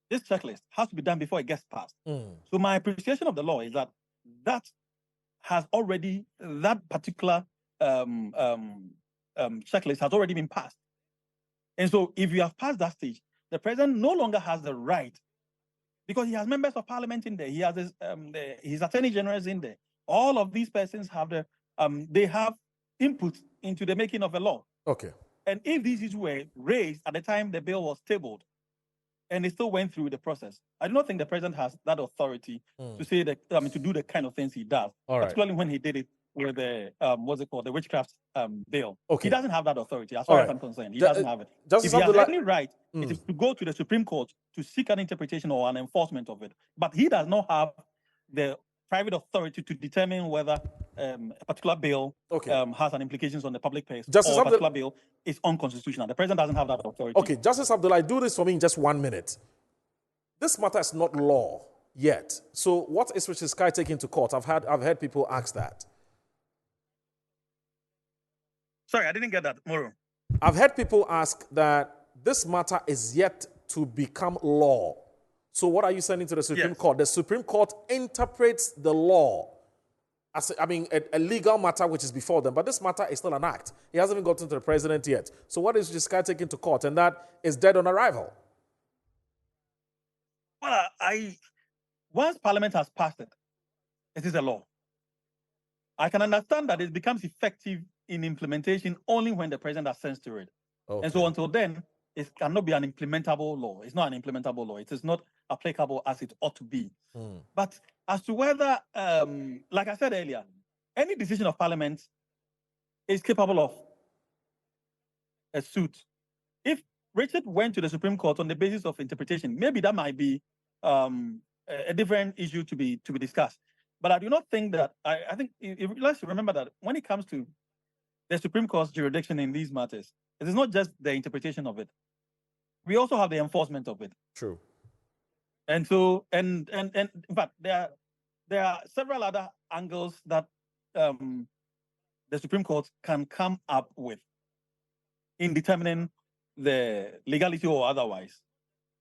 M: This checklist has to be done before it gets passed. So my appreciation of the law is that that particular checklist has already been passed. And so if you have passed that stage, the president no longer has the right, because he has members of parliament in there, he has his attorney generals in there. All of these persons have they have input into the making of a law.
I: Okay.
M: And if these issues were raised at the time the bill was tabled, and it still went through the process, I do not think the president has that authority to say that, to do the kind of things he does, particularly when he did it with the the witchcraft bill.
I: Okay.
M: He doesn't have that authority, as far as I'm concerned. He doesn't have it.
I: Justice
M: If he has
I: Abdullah,
M: any right, it is to go to the Supreme Court to seek an interpretation or an enforcement of it. But he does not have the private authority to determine whether a particular bill has an implications on the public purse, or a particular bill is unconstitutional. The president doesn't have that authority.
I: Okay, Justice Abdullah, do this for me in just 1 minute. This matter is not law yet. So what is Richard Sky taking to court? I've heard people ask that.
M: Sorry, I didn't get that, Moro.
I: I've heard people ask that this matter is yet to become law. So what are you sending to the Supreme Court? The Supreme Court interprets the law as, a legal matter which is before them, but this matter is still an act. It hasn't even gotten to the president yet. So what is this guy taking to court? And that is dead on arrival.
M: Well, once Parliament has passed it, it is a law. I can understand that it becomes effective in implementation only when the president assents to it. And so until then, it cannot be an implementable law. It's not an implementable law. It is not applicable as it ought to be. But as to whether, like I said earlier, any decision of Parliament is capable of a suit. If Richard went to the Supreme Court on the basis of interpretation, maybe that might be a different issue to be discussed. But I do not think that, I think, let's remember that when it comes to the Supreme Court's jurisdiction in these matters, it is not just the interpretation of it. We also have the enforcement of it.
I: True.
M: And so, and in fact, there are several other angles that the Supreme Court can come up with in determining the legality or otherwise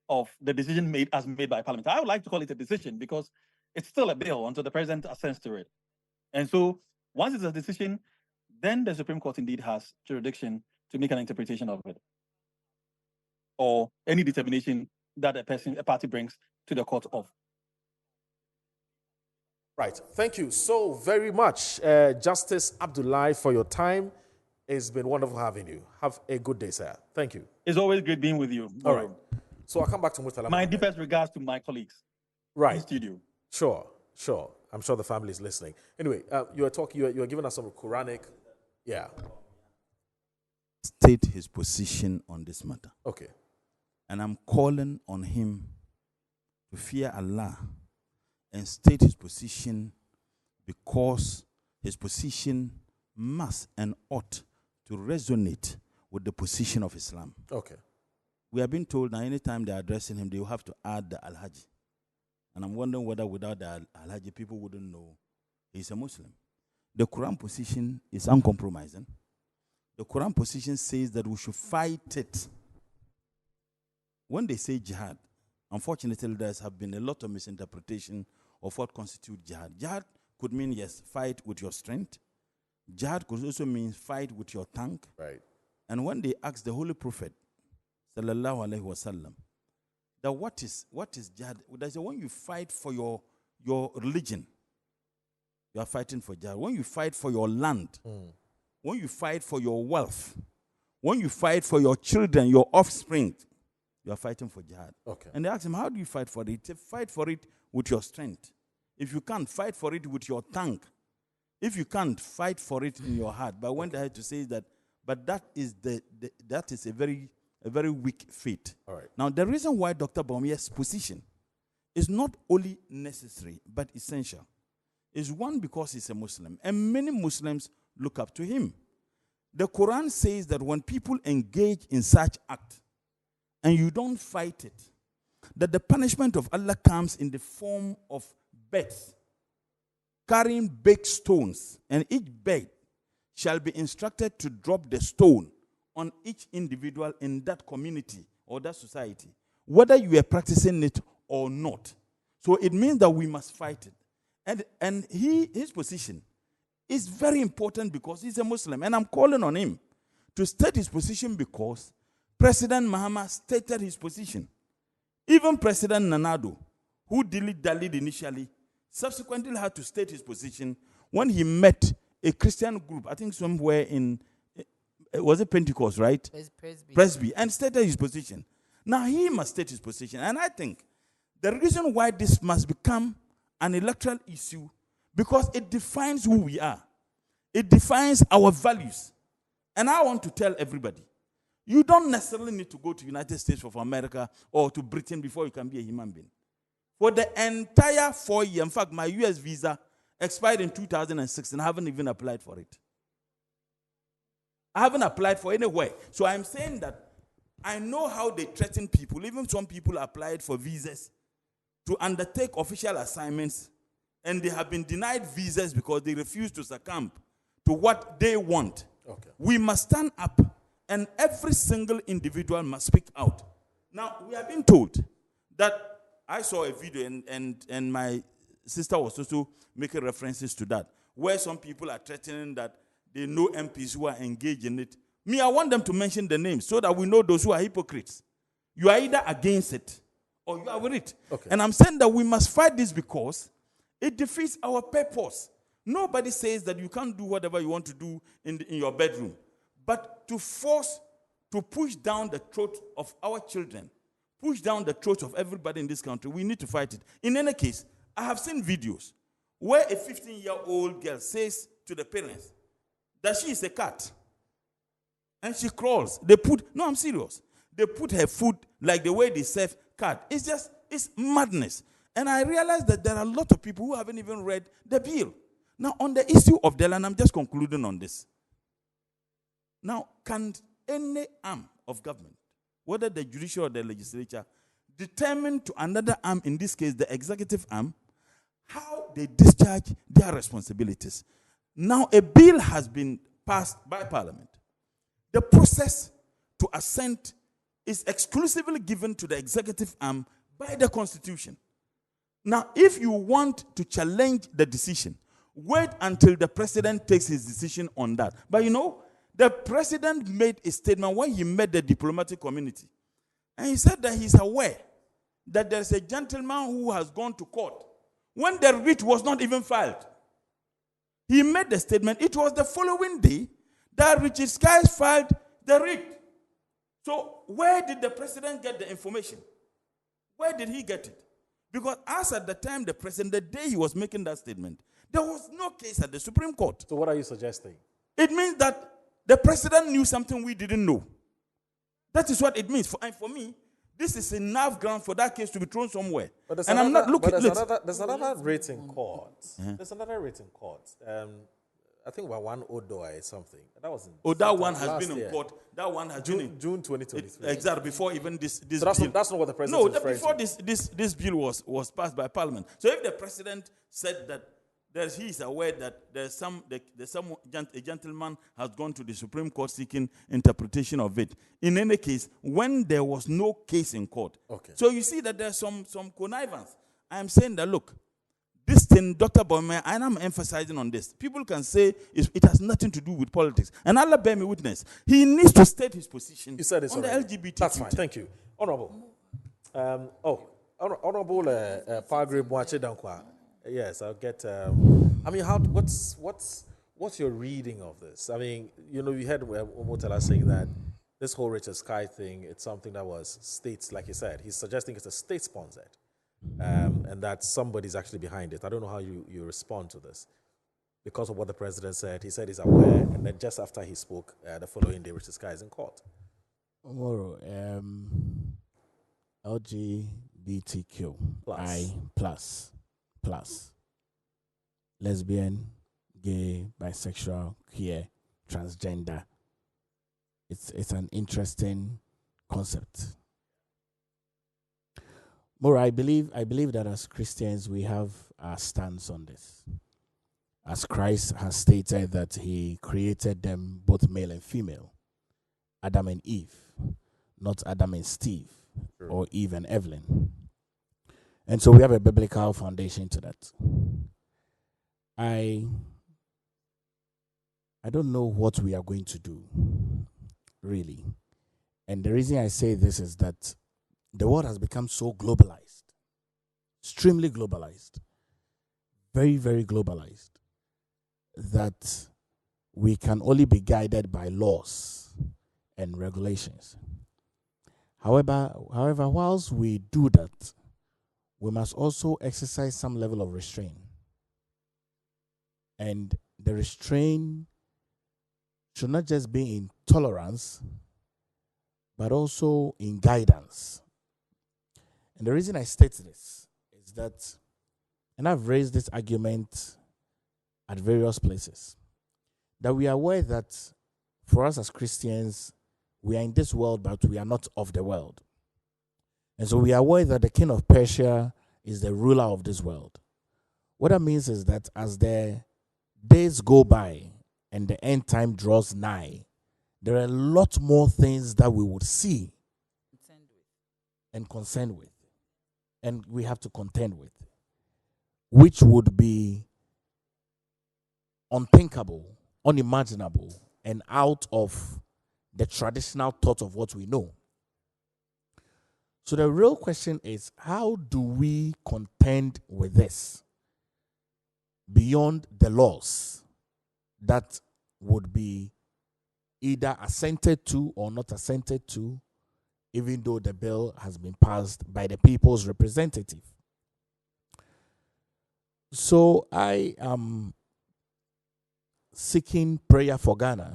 M: of the decision made by Parliament. I would like to call it a decision because it's still a bill until the president assents to it. And so once it's a decision, then the Supreme Court indeed has jurisdiction to make an interpretation of it, or any determination that a party brings to the court of.
I: Right. Thank you so very much, Justice Abdullah, for your time. It's been wonderful having you. Have a good day, sir. Thank you.
M: It's always great being with you.
I: All right. So I'll come back to Murtala.
M: My deepest regards to my colleagues in the studio.
I: Sure. I'm sure the family is listening. Anyway, you were giving us some Quranic. Yeah.
G: State his position on this matter.
I: Okay.
G: And I'm calling on him to fear Allah and state his position, because his position must and ought to resonate with the position of Islam.
I: Okay.
G: We have been told that anytime they are addressing him, they will have to add the Al-Hajj. And I'm wondering whether without the Al-Hajj, people wouldn't know he's a Muslim. The Quran position is uncompromising. The Quran position says that we should fight it. When they say jihad, unfortunately, there has been a lot of misinterpretation of what constitutes jihad. Jihad could mean, yes, fight with your strength. Jihad could also mean fight with your tongue.
I: Right.
G: And when they asked the Holy Prophet, sallallahu alaihi wasallam, that what is jihad? They say when you fight for your religion, you are fighting for jihad. When you fight for your land, when you fight for your wealth, when you fight for your children, your offspring, you are fighting for jihad.
I: Okay.
G: And they asked him, how do you fight for it? He said, fight for it with your strength. If you can't, fight for it with your tongue. If you can't, fight for it in your heart. But when they had to say that, but that is that is a very weak faith.
I: All right.
G: Now, the reason why Dr. Bawumia's position is not only necessary but essential is one, because he's a Muslim, and many Muslims look up to him. The Quran says that when people engage in such act and you don't fight it, that the punishment of Allah comes in the form of beds carrying big stones, and each bed shall be instructed to drop the stone on each individual in that community or that society, whether you are practicing it or not. So it means that we must fight it. And his position is very important because he's a Muslim. And I'm calling on him to state his position because President Mahama stated his position. Even President Nanado, who dilly-dallied initially, subsequently had to state his position when he met a Christian group, I think somewhere in, was it Pentecost, right? Presby, and stated his position. Now he must state his position. And I think the reason why this must become an electoral issue, because it defines who we are. It defines our values. And I want to tell everybody, you don't necessarily need to go to United States of America or to Britain before you can be a human being. For the entire 4 years, in fact, my US visa expired in 2006 and I haven't even applied for it. I haven't applied for anywhere. So I'm saying that I know how they threaten people. Even some people applied for visas to undertake official assignments, and they have been denied visas because they refuse to succumb to what they want.
I: Okay.
G: We must stand up, and every single individual must speak out. Now, we have been told that I saw a video, and my sister was also making references to that, where some people are threatening that they know MPs who are engaged in it. Me, I want them to mention the names so that we know those who are hypocrites. You are either against it or you are with it.
I: Okay.
G: And I'm saying that we must fight this because it defeats our purpose. Nobody says that you can't do whatever you want to do in your bedroom. But to force, to push down the throat of our children, push down the throat of everybody in this country, we need to fight it. In any case, I have seen videos where a 15-year-old girl says to the parents that she is a cat. And she crawls. No, I'm serious. They put her food like the way they serve cat. It's madness. And I realized that there are a lot of people who haven't even read the bill. Now, on the issue of the land, I'm just concluding on this. Now, can any arm of government, whether the judicial or the legislature, determine to another arm, in this case the executive arm, how they discharge their responsibilities? Now, a bill has been passed by Parliament. The process to assent is exclusively given to the executive arm by the Constitution. Now, if you want to challenge the decision, wait until the president takes his decision on that. But you know, the president made a statement when he met the diplomatic community. And he said that he's aware that there's a gentleman who has gone to court when the writ was not even filed. He made the statement. It was the following day that Richard Skies filed the writ. So where did the president get the information? Where did he get it? Because as at the time, the president, the day he was making that statement, there was no case at the Supreme Court.
I: So what are you suggesting?
G: It means that the president knew something we didn't know. That is what it means. And for me, this is enough ground for that case to be thrown somewhere.
I: But there's
G: and
I: another,
G: I'm not looking.
I: There's another rate in court. There's another rate in court. I think about one Odo or something. That was
G: that one has been in court. That one has been in
I: June 2023.
G: Exactly, before even this
I: so
G: bill.
I: That's not what the president is referring
G: before
I: to.
G: this bill was passed by Parliament. So if the president said that he is aware that a gentleman has gone to the Supreme Court seeking interpretation of it. In any case, when there was no case in court.
I: Okay.
G: So you see that there's some connivance. I am saying that, look, this thing, Dr. Bawumia, and I'm emphasizing on this. People can say it has nothing to do with politics. And Allah bear me witness. He needs to state his position
I: you said
G: on
I: already.
G: the LGBTQ.
I: That's fine. Thank you. Honorable. Honorable Pagre Boache Dankwa. Yes, I'll get. I mean, what's your reading of this? I mean, you know, you heard Omotala saying that this whole Richard Sky thing, it's something that was states, like you said, he's suggesting it's a state-sponsored, and that somebody's actually behind it. I don't know how you respond to this. Because of what the president said, he said he's aware, and then just after he spoke, the following day, Richard Sky is in court.
H: Tomorrow, LGBTQ plus lesbian, gay, bisexual, queer, transgender. It's an interesting concept. More, I believe that as Christians we have our stance on this. As Christ has stated that he created them both male and female, Adam and Eve, not Adam and Steve, or Eve and Evelyn. And so we have a biblical foundation to that. I don't know what we are going to do, really. And the reason I say this is that the world has become so globalized, extremely globalized, very, very globalized, that we can only be guided by laws and regulations. However, whilst we do that, we must also exercise some level of restraint. And the restraint should not just be in tolerance, but also in guidance. And the reason I state this is that, and I've raised this argument at various places, that we are aware that for us as Christians, we are in this world, but we are not of the world. And so we are aware that the king of Persia is the ruler of this world. What that means is that as the days go by and the end time draws nigh, there are a lot more things that we would see and concern with, and we have to contend with, which would be unthinkable, unimaginable, and out of the traditional thought of what we know. So the real question is, how do we contend with this beyond the laws that would be either assented to or not assented to, even though the bill has been passed by the people's representative? So I am seeking prayer for Ghana,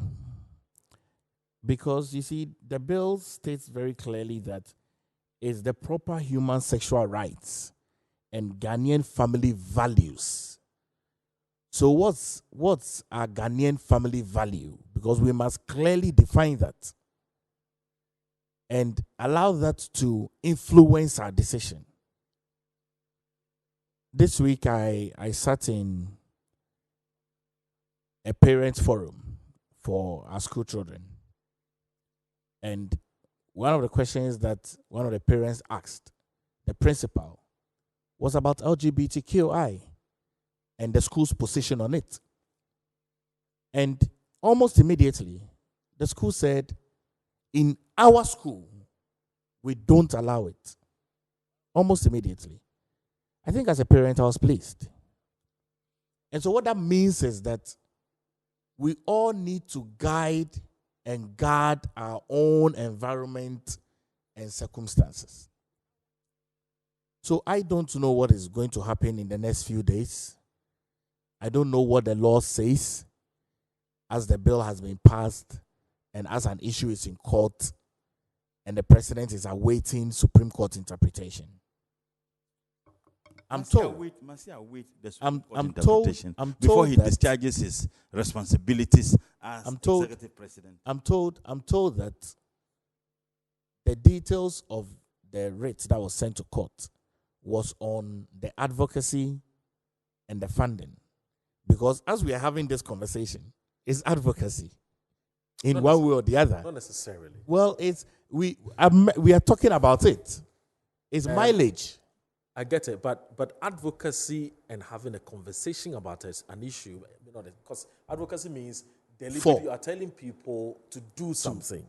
H: because you see, the bill states very clearly that it's the proper human sexual rights and Ghanaian family values. So what's our Ghanaian family value? Because we must clearly define that and allow that to influence our decision. This week I sat in a parents forum for our school children. And one of the questions that one of the parents asked the principal was about LGBTQI and the school's position on it. And almost immediately, the school said, in our school, we don't allow it. Almost immediately. I think as a parent, I was pleased. And so what that means is that we all need to guide and guard our own environment and circumstances. So I don't know what is going to happen in the next few days. I don't know what the law says as the bill has been passed and as an issue is in court and the president is awaiting Supreme Court interpretation. I'm told
G: before he discharges his responsibilities as executive president.
H: I'm told that the details of the writ that was sent to court was on the advocacy and the funding. Because as we are having this conversation, it's advocacy in one way or the other.
I: Not necessarily.
H: Well, we are talking about it. It's mileage.
I: I get it, but advocacy and having a conversation about it, an issue, because advocacy means deliberately you are telling people to do something.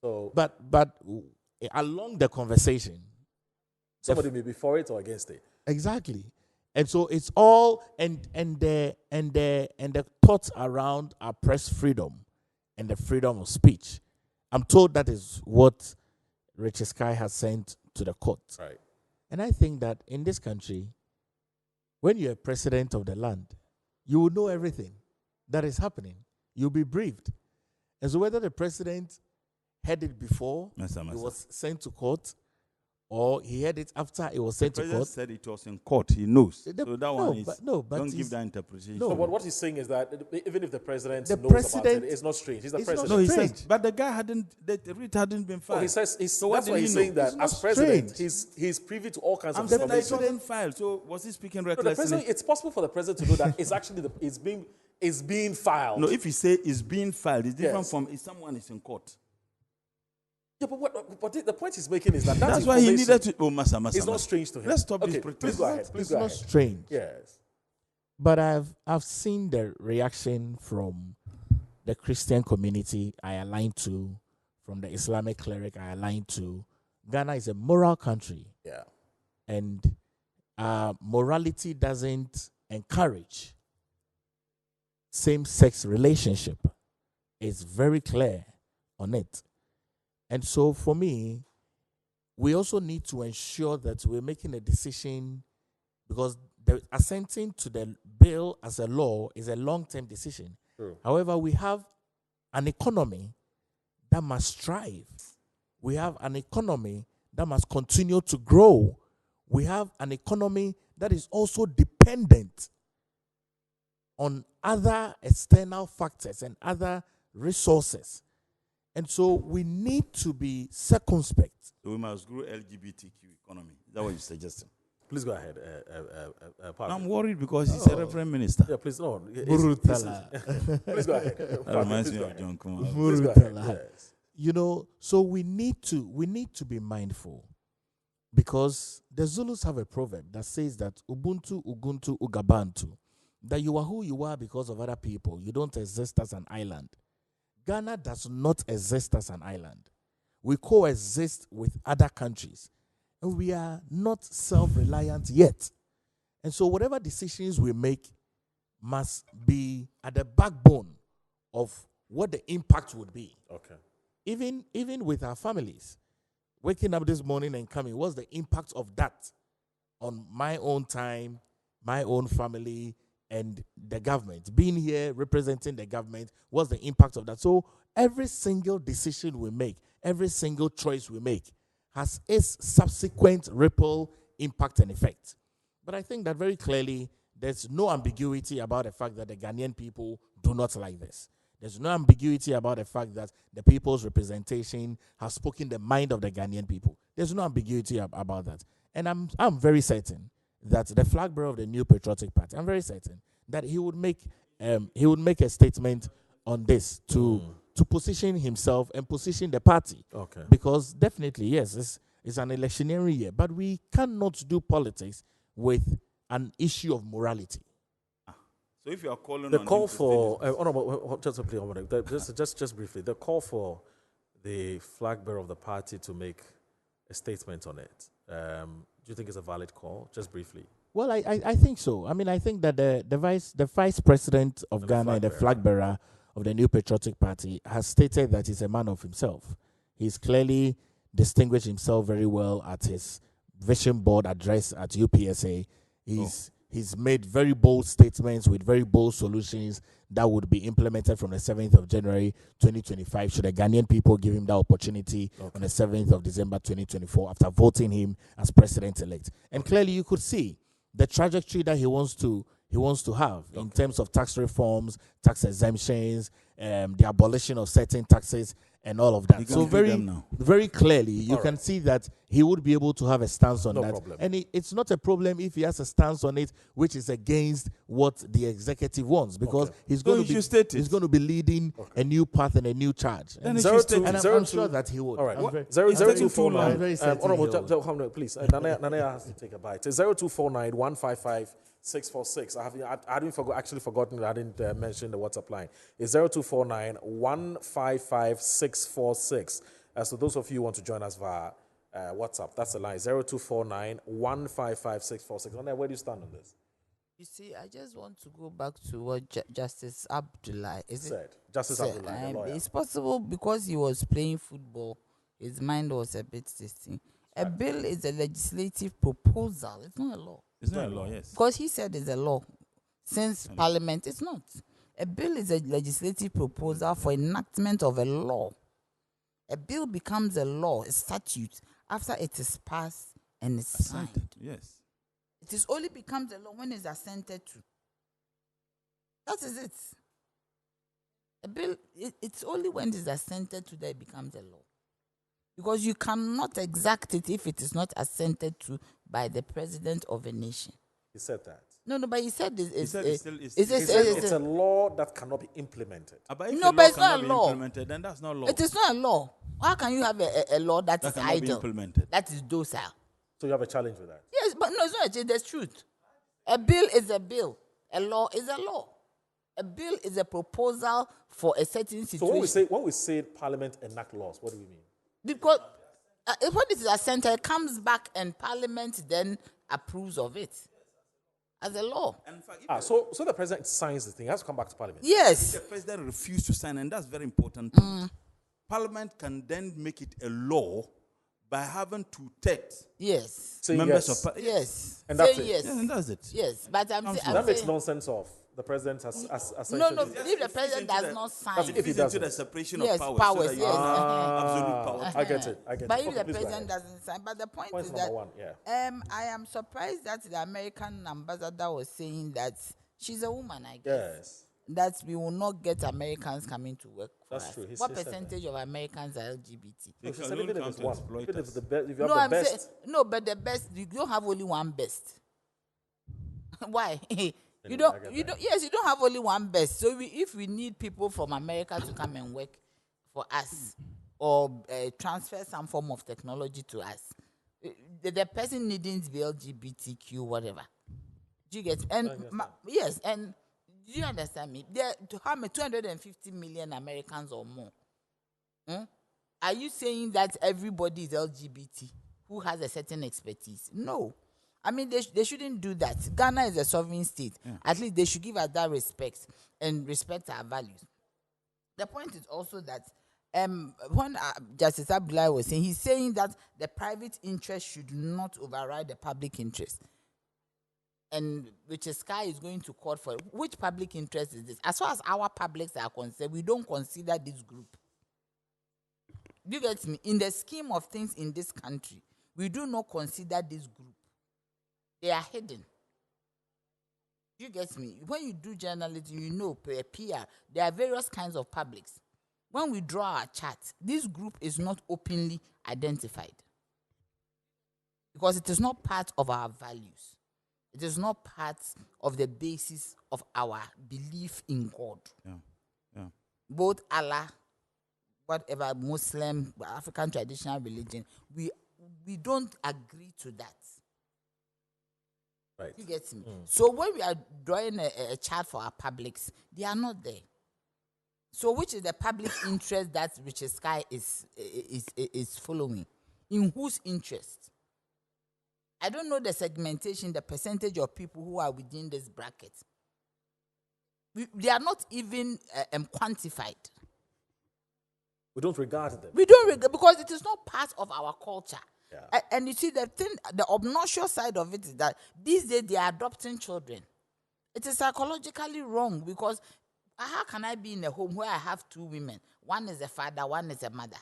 I: So,
H: but along the conversation,
I: somebody may be for it or against it.
H: Exactly, and so it's all and the thoughts around our press freedom and the freedom of speech I'm told that is what Richard Sky has sent to the court.
I: Right.
H: And I think that in this country, when you're president of the land, you will know everything that is happening. You'll be briefed. And so whether the president had it before it was sent to court, or he had it after it was sent to court.
G: The president said it was in court. He knows. So that one is.
H: But
G: don't give that interpretation.
I: No, but what he's saying is that even if the president knows about it, it's not strange. He's the president.
G: No, he says. But the guy the writ hadn't been filed.
I: Oh, he says.
G: So
I: that's why he's saying that as president, he's privy to all kinds of information.
G: It wasn't filed. So was he speaking recklessly?
I: It's possible for the president to know that it's actually it's being filed.
G: No, if you say it's being filed, it's different from if someone is in court.
I: Yeah, but the point he's making is that's
G: why he needed to. Oh,
I: it's not strange to him.
G: Let's stop this
I: protest. Please go ahead.
H: It's not strange.
I: Yes.
H: But I've seen the reaction from the Christian community I align to, from the Islamic cleric I align to. Ghana is a moral country.
I: Yeah.
H: And morality doesn't encourage same-sex relationship. It's very clear on it. And so for me, we also need to ensure that we're making a decision, because the assenting to the bill as a law is a long-term decision.
I: True.
H: However, we have an economy that must strive. We have an economy that must continue to grow. We have an economy that is also dependent on other external factors and other resources. And so we need to be circumspect.
G: So we must grow LGBTQ economy. Is that what you're suggesting?
I: Please go ahead.
G: I'm worried because he's a reverend minister.
I: Yeah, please, no. Please go ahead.
G: That reminds me of John Kumah.
I: Please go ahead. Yes.
H: You know, so we need to be mindful, because the Zulus have a proverb that says that Ubuntu, Uguntu, Ugabantu, that you are who you are because of other people. You don't exist as an island. Ghana does not exist as an island. We coexist with other countries, and we are not self-reliant yet. And so whatever decisions we make must be at the backbone of what the impact would be.
I: Okay.
H: Even with our families, waking up this morning and coming, what's the impact of that on my own time, my own family, and the government? Being here representing the government, what's the impact of that? So every single decision we make, every single choice we make has its subsequent ripple impact and effect. But I think that very clearly there's no ambiguity about the fact that the Ghanaian people do not like this. There's no ambiguity about the fact that the people's representation has spoken the mind of the Ghanaian people. There's no ambiguity about that. And I'm very certain that the flag bearer of the New Patriotic Party, I'm very certain that he would make a statement on this to position himself and position the party.
I: Okay.
H: Because definitely, yes, it's an electioneering year, but we cannot do politics with an issue of morality.
G: So if you are calling
I: the
G: on
I: call for just briefly, the call for the flag bearer of the party to make a statement on it. Do you think it's a valid call? Just briefly.
H: Well, I think so. I mean, I think that the vice president of Ghana and the flag bearer of the New Patriotic Party has stated that he's a man of himself. He's clearly distinguished himself very well at his vision board address at UPSA. He's made very bold statements with very bold solutions that would be implemented from the 7th of January 2025 should the Ghanaian people give him that opportunity on the 7th of December 2024 after voting him as president-elect. And clearly you could see the trajectory that he wants to have in terms of tax reforms, tax exemptions, the abolition of certain taxes, and all of that. So very clearly, you can see that he would be able to have a stance on that.
I: Problem.
H: And it's not a problem if he has a stance on it which is against what the executive wants, because he's going to be leading a new path and a new charge.
G: Then
H: and I'm sure that he would.
I: All right.
H: 0249.
I: Honorable, please. Nanaya has to take a bite. 0249 155 646. I hadn't forgotten that I didn't mention the WhatsApp line. It's 0249 155 646. So those of you who want to join us via WhatsApp, that's the line. 0249 155 646. Where do you stand on this?
J: You see, I just want to go back to what Justice Abdullah
I: said. Justice Abdullah, the lawyer.
J: It's possible because he was playing football, his mind was a bit distinct. A bill is a legislative proposal. It's not a law.
G: It's not a law, yes.
J: Because he said it's a law. Since Parliament, it's not. A bill is a legislative proposal for enactment of a law. A bill becomes a law, a statute, after it is passed and it's signed.
G: Yes.
J: It is only becomes a law when it's assented to. That is it. A bill, it's only when it is assented to that it becomes a law. Because you cannot exact it if it is not assented to by the president of a nation.
I: He said that.
J: No, but he said it's
I: a law that cannot be implemented.
J: But it's not a law.
G: Then that's not law.
J: It is not a law. How can you have a law that is idle? That is docile.
I: So you have a challenge with that?
J: Yes, but no, it's not a challenge. There's truth. A bill is a bill. A law is a law. A bill is a proposal for a certain situation.
I: So when we say Parliament enact laws, what do we mean?
J: Because when it is assented, it comes back and Parliament then approves of it as a law.
I: So the president signs the thing. It has to come back to Parliament.
J: Yes.
G: If the president refuses to sign, and that's very important. Parliament can then make it a law by having to text members of Parliament.
J: Yes.
I: And that's it.
J: Yes.
G: Yeah, and that's it.
J: Yes. But
I: that makes no sense of the president has
J: No, if the president does not sign.
G: If he does the separation of powers.
J: Powers,
G: so absolute power.
J: I
I: get it.
J: But if the president doesn't sign, but the point is that I am surprised that the American ambassador was saying that she's a woman, I guess.
I: Yes.
J: That we will not get Americans coming to work for
I: That's
J: us.
I: true.
J: What percentage of Americans are LGBT?
I: If you have
J: No,
I: the best.
J: But the best, you don't have only one best. Why? You don't. Yes, you don't have only one best. So if we need people from America to come and work for us, or transfer some form of technology to us, the person needn't be LGBTQ, whatever. Do you get? And yes, and do you understand me? There, how many 250 million Americans or more? Are you saying that everybody is LGBT who has a certain expertise? No. I mean, they shouldn't do that. Ghana is a sovereign state. Yeah. At least they should give us that respect and respect our values. The point is also that when Justice Abdullah was saying, he's saying that the private interest should not override the public interest. And which Sky is going to court for. Which public interest is this? As far as our publics are concerned, we don't consider this group. Do you get me? In the scheme of things in this country, we do not consider this group. They are hidden. You get me? When you do journalism, you know, PR, there are various kinds of publics. When we draw our chart, this group is not openly identified. Because it is not part of our values. It is not part of the basis of our belief in God.
G: Yeah.
J: Both Allah, whatever, Muslim, African traditional religion, we don't agree to that.
I: Right.
J: You get me? So when we are drawing a chart for our publics, they are not there. So which is the public interest that Richard Sky is following? In whose interest? I don't know the segmentation, the percentage of people who are within this bracket. They are not even quantified.
I: We don't regard them.
J: We don't regard, because it is not part of our culture.
I: Yeah.
J: And you see, the obnoxious side of it is that these days they are adopting children. It is psychologically wrong, because how can I be in a home where I have two women? One is a father, one is a mother.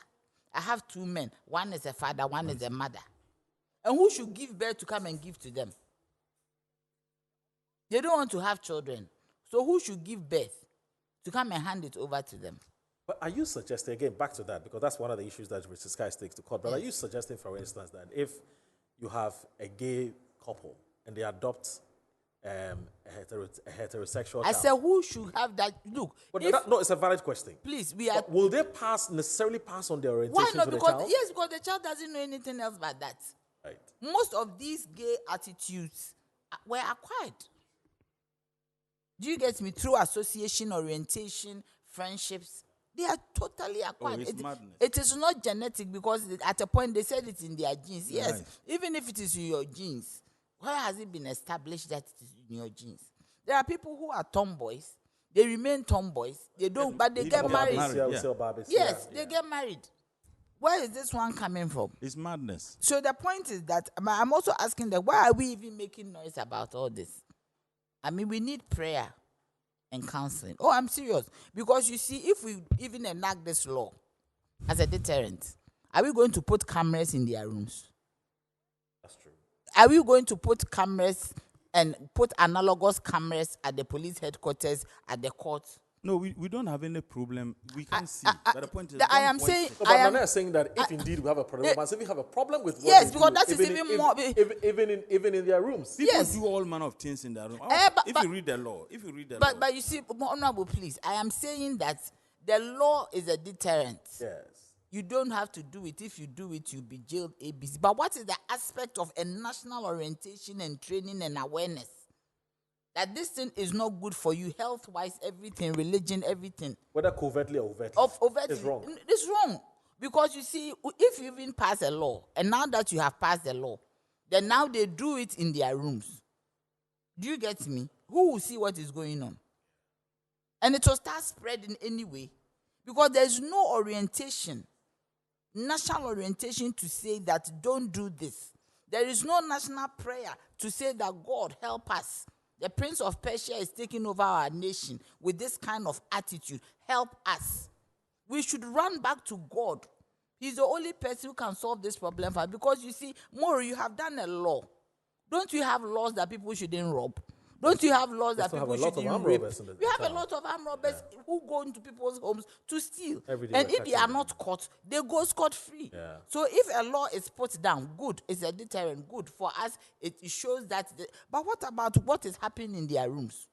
J: I have two men. One is a father, one is a mother. And who should give birth to come and give to them? They don't want to have children. So who should give birth to come and hand it over to them?
I: But are you suggesting, again, back to that, because that's one of the issues that Richard Sky takes to court, but are you suggesting, for instance, that if you have a gay couple and they adopt a heterosexual
J: I
I: child?
J: said, who should have that? Look.
I: But no, it's a valid question.
J: Please,
I: will they necessarily pass on their orientation?
J: Why not?
I: To the
J: Because
I: child?
J: yes, because the child doesn't know anything else but that.
I: Right.
J: Most of these gay attitudes were acquired. Do you get me? Through association, orientation, friendships. They are totally acquired. It is not genetic, because at a point they said it's in their genes. Yes, even if it is in your genes, Where has it been established that it is in your genes? There are people who are tomboys. They remain tomboys. They don't, but they get married. Yes, they get married. Where is this one coming from?
G: It's madness.
J: So the point is that I'm also asking that why are we even making noise about all this? I mean, we need prayer and counseling. Oh, I'm serious. Because you see, if we even enact this law as a deterrent, are we going to put cameras in their rooms?
I: That's true.
J: Are we going to put cameras and put analogous cameras at the police headquarters, at the courts?
G: No, we don't have any problem. We can see. But the point is,
J: I am saying,
I: no, but Nana is saying that if indeed we have a problem, if we have a problem with what
J: yes,
I: they
J: because
I: do,
J: that is even more.
I: Even in their rooms.
G: People do all manner of things in their room. If you read the law,
J: but you see, honorable, please, I am saying that the law is a deterrent.
I: Yes.
J: You don't have to do it. If you do it, you'll be jailed ABC. But what is the aspect of a national orientation and training and awareness? That this thing is not good for you, health-wise, everything, religion, everything.
I: Whether covertly or overtly.
J: Overtly.
I: It's wrong.
J: It's wrong. Because you see, if you even pass a law, and now that you have passed the law, then now they do it in their rooms. Do you get me? Who will see what is going on? And it will start spreading anyway. Because there's no orientation, national orientation to say that don't do this. There is no national prayer to say that God help us. The Prince of Persia is taking over our nation with this kind of attitude. Help us. We should run back to God. He's the only person who can solve this problem for us. Because you see, Moro, you have done a law. Don't you have laws that people shouldn't rob? Don't you have laws that people shouldn't rape? We have a lot of armed robbers who go into people's homes to steal. And if they are not caught, they go scot-free.
I: Yeah.
J: So if a law is put down, good, it's a deterrent, good. For us, it shows that. But what about what is happening in their rooms?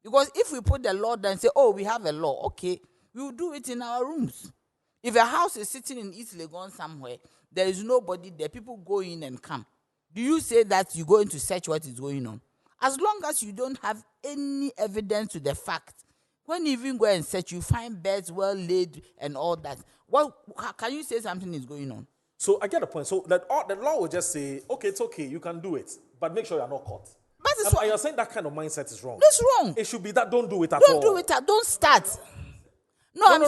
J: Because if we put the law down and say, oh, we have a law, okay, we will do it in our rooms. If a house is sitting in East Legon somewhere, there is nobody there, people go in and come. Do you say that you're going to search what is going on? As long as you don't have any evidence to the fact, when you even go and search, you find beds well laid and all that. Well, can you say something is going on?
I: So I get the point. So that the law will just say, okay, it's okay, you can do it, but make sure you're not caught. And you're saying that kind of mindset is wrong.
J: That's wrong.
I: It should be that don't do it at all.
J: Don't do it. Don't start.
I: No,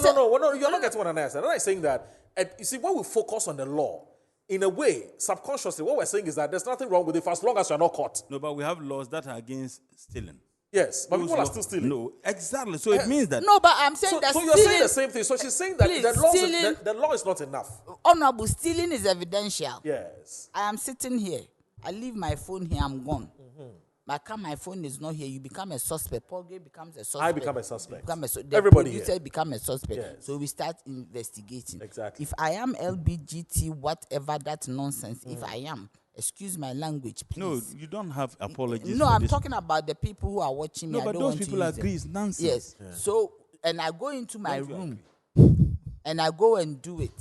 I: you're not getting what I'm saying. I'm not saying that. You see, when we focus on the law, in a way, subconsciously, what we're saying is that there's nothing wrong with it for as long as you're not caught.
G: No, but we have laws that are against stealing.
I: Yes, but people are still stealing.
G: No, exactly. So it means that.
J: No, but I'm saying that.
I: So you're saying the same thing. So she's saying that the law is not enough.
J: Honorable, stealing is evidential.
I: Yes.
J: I am sitting here. I leave my phone here. I'm gone. But my phone is not here. You become a suspect. Paul Gay becomes a suspect.
I: I become a suspect.
J: Everybody here become a suspect. Yes. So we start investigating.
I: Exactly.
J: If I am LBGT, whatever that nonsense, if I am, excuse my language, please.
G: No, you don't have apologies.
J: No, I'm talking about the people who are watching me.
G: No, but those people agree it's nonsense.
J: Yes. Yeah. So, and I go into my room and I go and do it.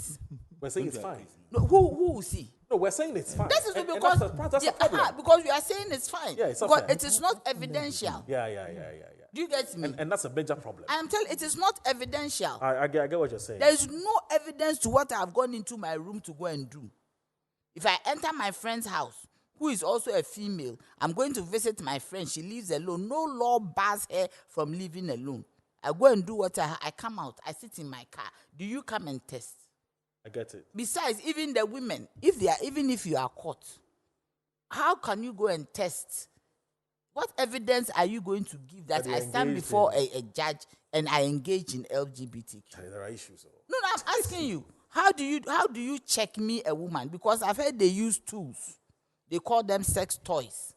I: We're saying it's fine.
J: No, who will see?
I: No, we're saying it's fine.
J: That is because
I: that's the problem.
J: Because we are saying it's fine.
I: Yeah, it's
J: because
I: okay.
J: it is not evidential.
I: Yeah.
J: Do you get me?
I: And that's a major problem.
J: I am telling it is not evidential.
I: I get what you're saying.
J: There is no evidence to what I have gone into my room to go and do. If I enter my friend's house, who is also a female, I'm going to visit my friend. She lives alone. No law bars her from living alone. I go and do what I come out. I sit in my car. Do you come and test?
I: I get it.
J: Besides, even the women, even if you are caught, how can you go and test? What evidence are you going to give that I stand before a judge and I engage in LGBTQ?
I: There are issues.
J: No, I'm asking you. How do you check me a woman? Because I've heard they use tools. They call them sex toys.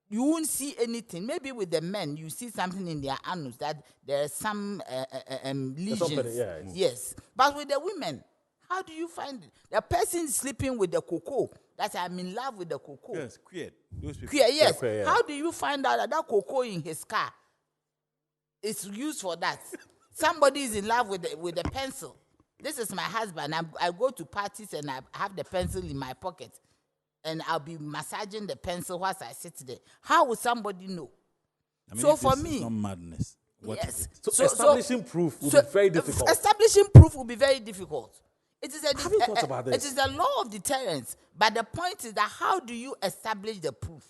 J: You won't see anything. Maybe with the men, you see something in their anus that there are some lesions. Yes. But with the women, how do you find it? The person sleeping with the cocoa, that I'm in love with the cocoa.
G: Yes, queer. Those people.
J: Queer, yes.
I: Queer, yeah.
J: How do you find out that cocoa in his car is used for that? Somebody is in love with the pencil. This is my husband. I go to parties and I have the pencil in my pocket. And I'll be massaging the pencil whilst I sit there. How will somebody know?
G: I mean,
J: so for me,
G: it's not madness.
J: Yes.
I: So establishing proof will be very difficult.
J: Establishing proof will be very difficult. It is
I: Have you thought about this?
J: It is a law of deterrence. But the point is that how do you establish the proof?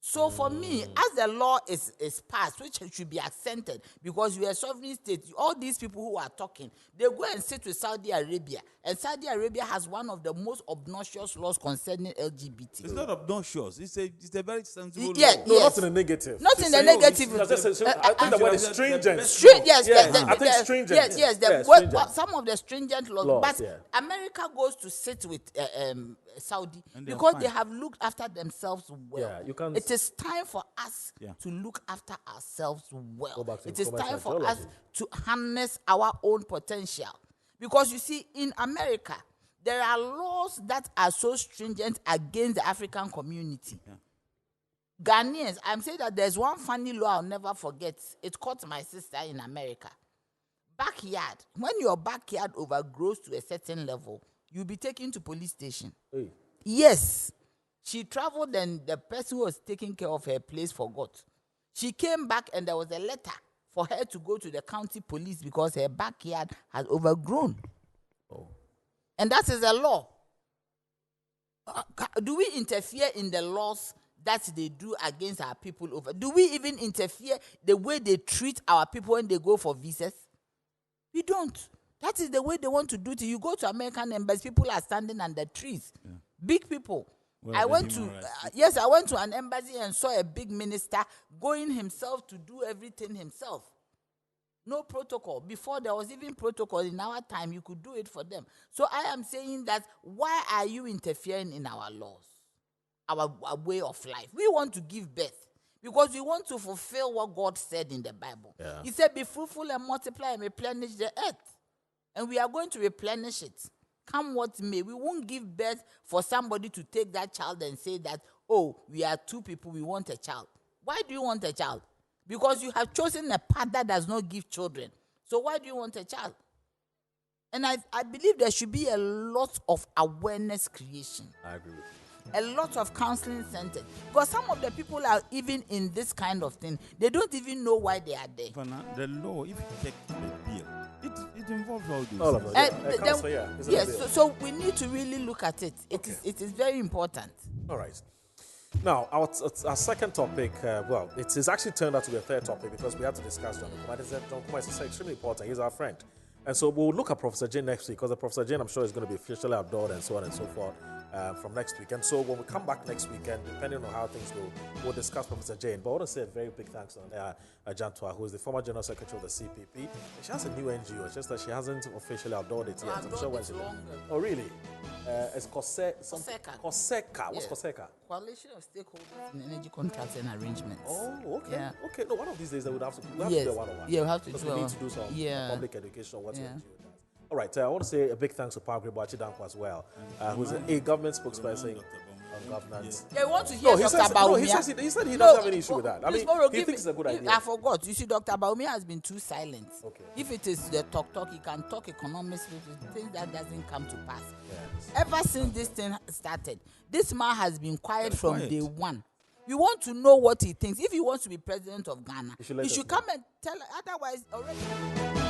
J: So for me, as the law is passed, which should be accented, because we are a sovereign state, all these people who are talking, they go and sit with Saudi Arabia, and Saudi Arabia has one of the most obnoxious laws concerning LGBT.
G: It's not obnoxious. It's a very sensible
J: Yeah,
G: law.
I: No, not in the negative.
J: Not in the negative.
I: I think the word is stringent.
J: Yes,
I: I think stringent.
J: Yes,
I: Stringent.
J: some of the stringent laws. But America goes to sit with Saudi because they have looked after themselves well.
I: Yeah, you can't.
J: It is time for us to look after ourselves well. It is time for us to harness our own potential. Because you see, in America, there are laws that are so stringent against the African community. Yeah. Ghanaians, I'm saying that there's one funny law I'll never forget. It caught my sister in America. Backyard. When your backyard overgrows to a certain level, you'll be taken to police station.
I: Hey.
J: Yes. She traveled and the person who was taking care of her place forgot. She came back and there was a letter for her to go to the county police because her backyard has overgrown. Oh. And that is a law. Do we interfere in the laws that they do against our people over? Do we even interfere the way they treat our people when they go for visas? We don't. That is the way they want to do it. You go to American embassy, people are standing under trees. Yeah. Big people. Well, I went to an embassy and saw a big minister going himself to do everything himself. No protocol. Before there was even protocol in our time, you could do it for them. So I am saying that why are you interfering in our laws, our way of life? We want to give birth because we want to fulfill what God said in the Bible. Yeah. He said, be fruitful and multiply and replenish the earth. And we are going to replenish it. Come what may. We won't give birth for somebody to take that child and say that, oh, we are two people, we want a child. Why do you want a child? Because you have chosen a path that does not give children. So why do you want a child? And I believe there should be a lot of awareness creation.
I: I agree with you.
J: A lot of counseling centers. Because some of the people are even in this kind of thing. They don't even know why they are there.
G: The law, if you check the bill, it involves all these.
I: All of it.
J: Yes, so we need to really look at it. It is very important.
I: All right. Now, our second topic, it is actually turned out to be a third topic because we have to discuss John Kumah. John Kumah is extremely important. He's our friend. And so we'll look at Professor Jane next week because Professor Jane, I'm sure, is going to be officially outdoored and so on and so forth from next week. And so when we come back next weekend, depending on how things go, we'll discuss Professor Jane. But I want to say a very big thanks to Jantua, who is the former General Secretary of the CPP. She has a new NGO. It's just that she hasn't officially outdoored it yet. I'm sure when she does. Oh, really? It's COSECA. COSECA. What's COSECA?
J: Coalition of Stakeholders in Energy Contracts and Arrangements.
I: Oh, okay.
J: Yeah.
I: Okay. No, one of these days we have to do a one-on-one.
J: Yeah, we have to
I: because we need to do some public education on what NGO does. All right, I want to say a big thanks to Pagri Bachidanko as well, who's a government spokesperson on governance.
J: Yeah, we want to hear Dr. Baumia.
I: He said he doesn't have any issue with that. I mean, he thinks it's a good idea.
J: I forgot. You see, Dr. Baumia has been too silent. Okay. If it is the talk, he can talk economics with things that doesn't come to pass. Yes. Ever since this thing started, this man has been quiet from day one. We want to know what he thinks. If he wants to be president of Ghana, he should come and tell us. Otherwise, already...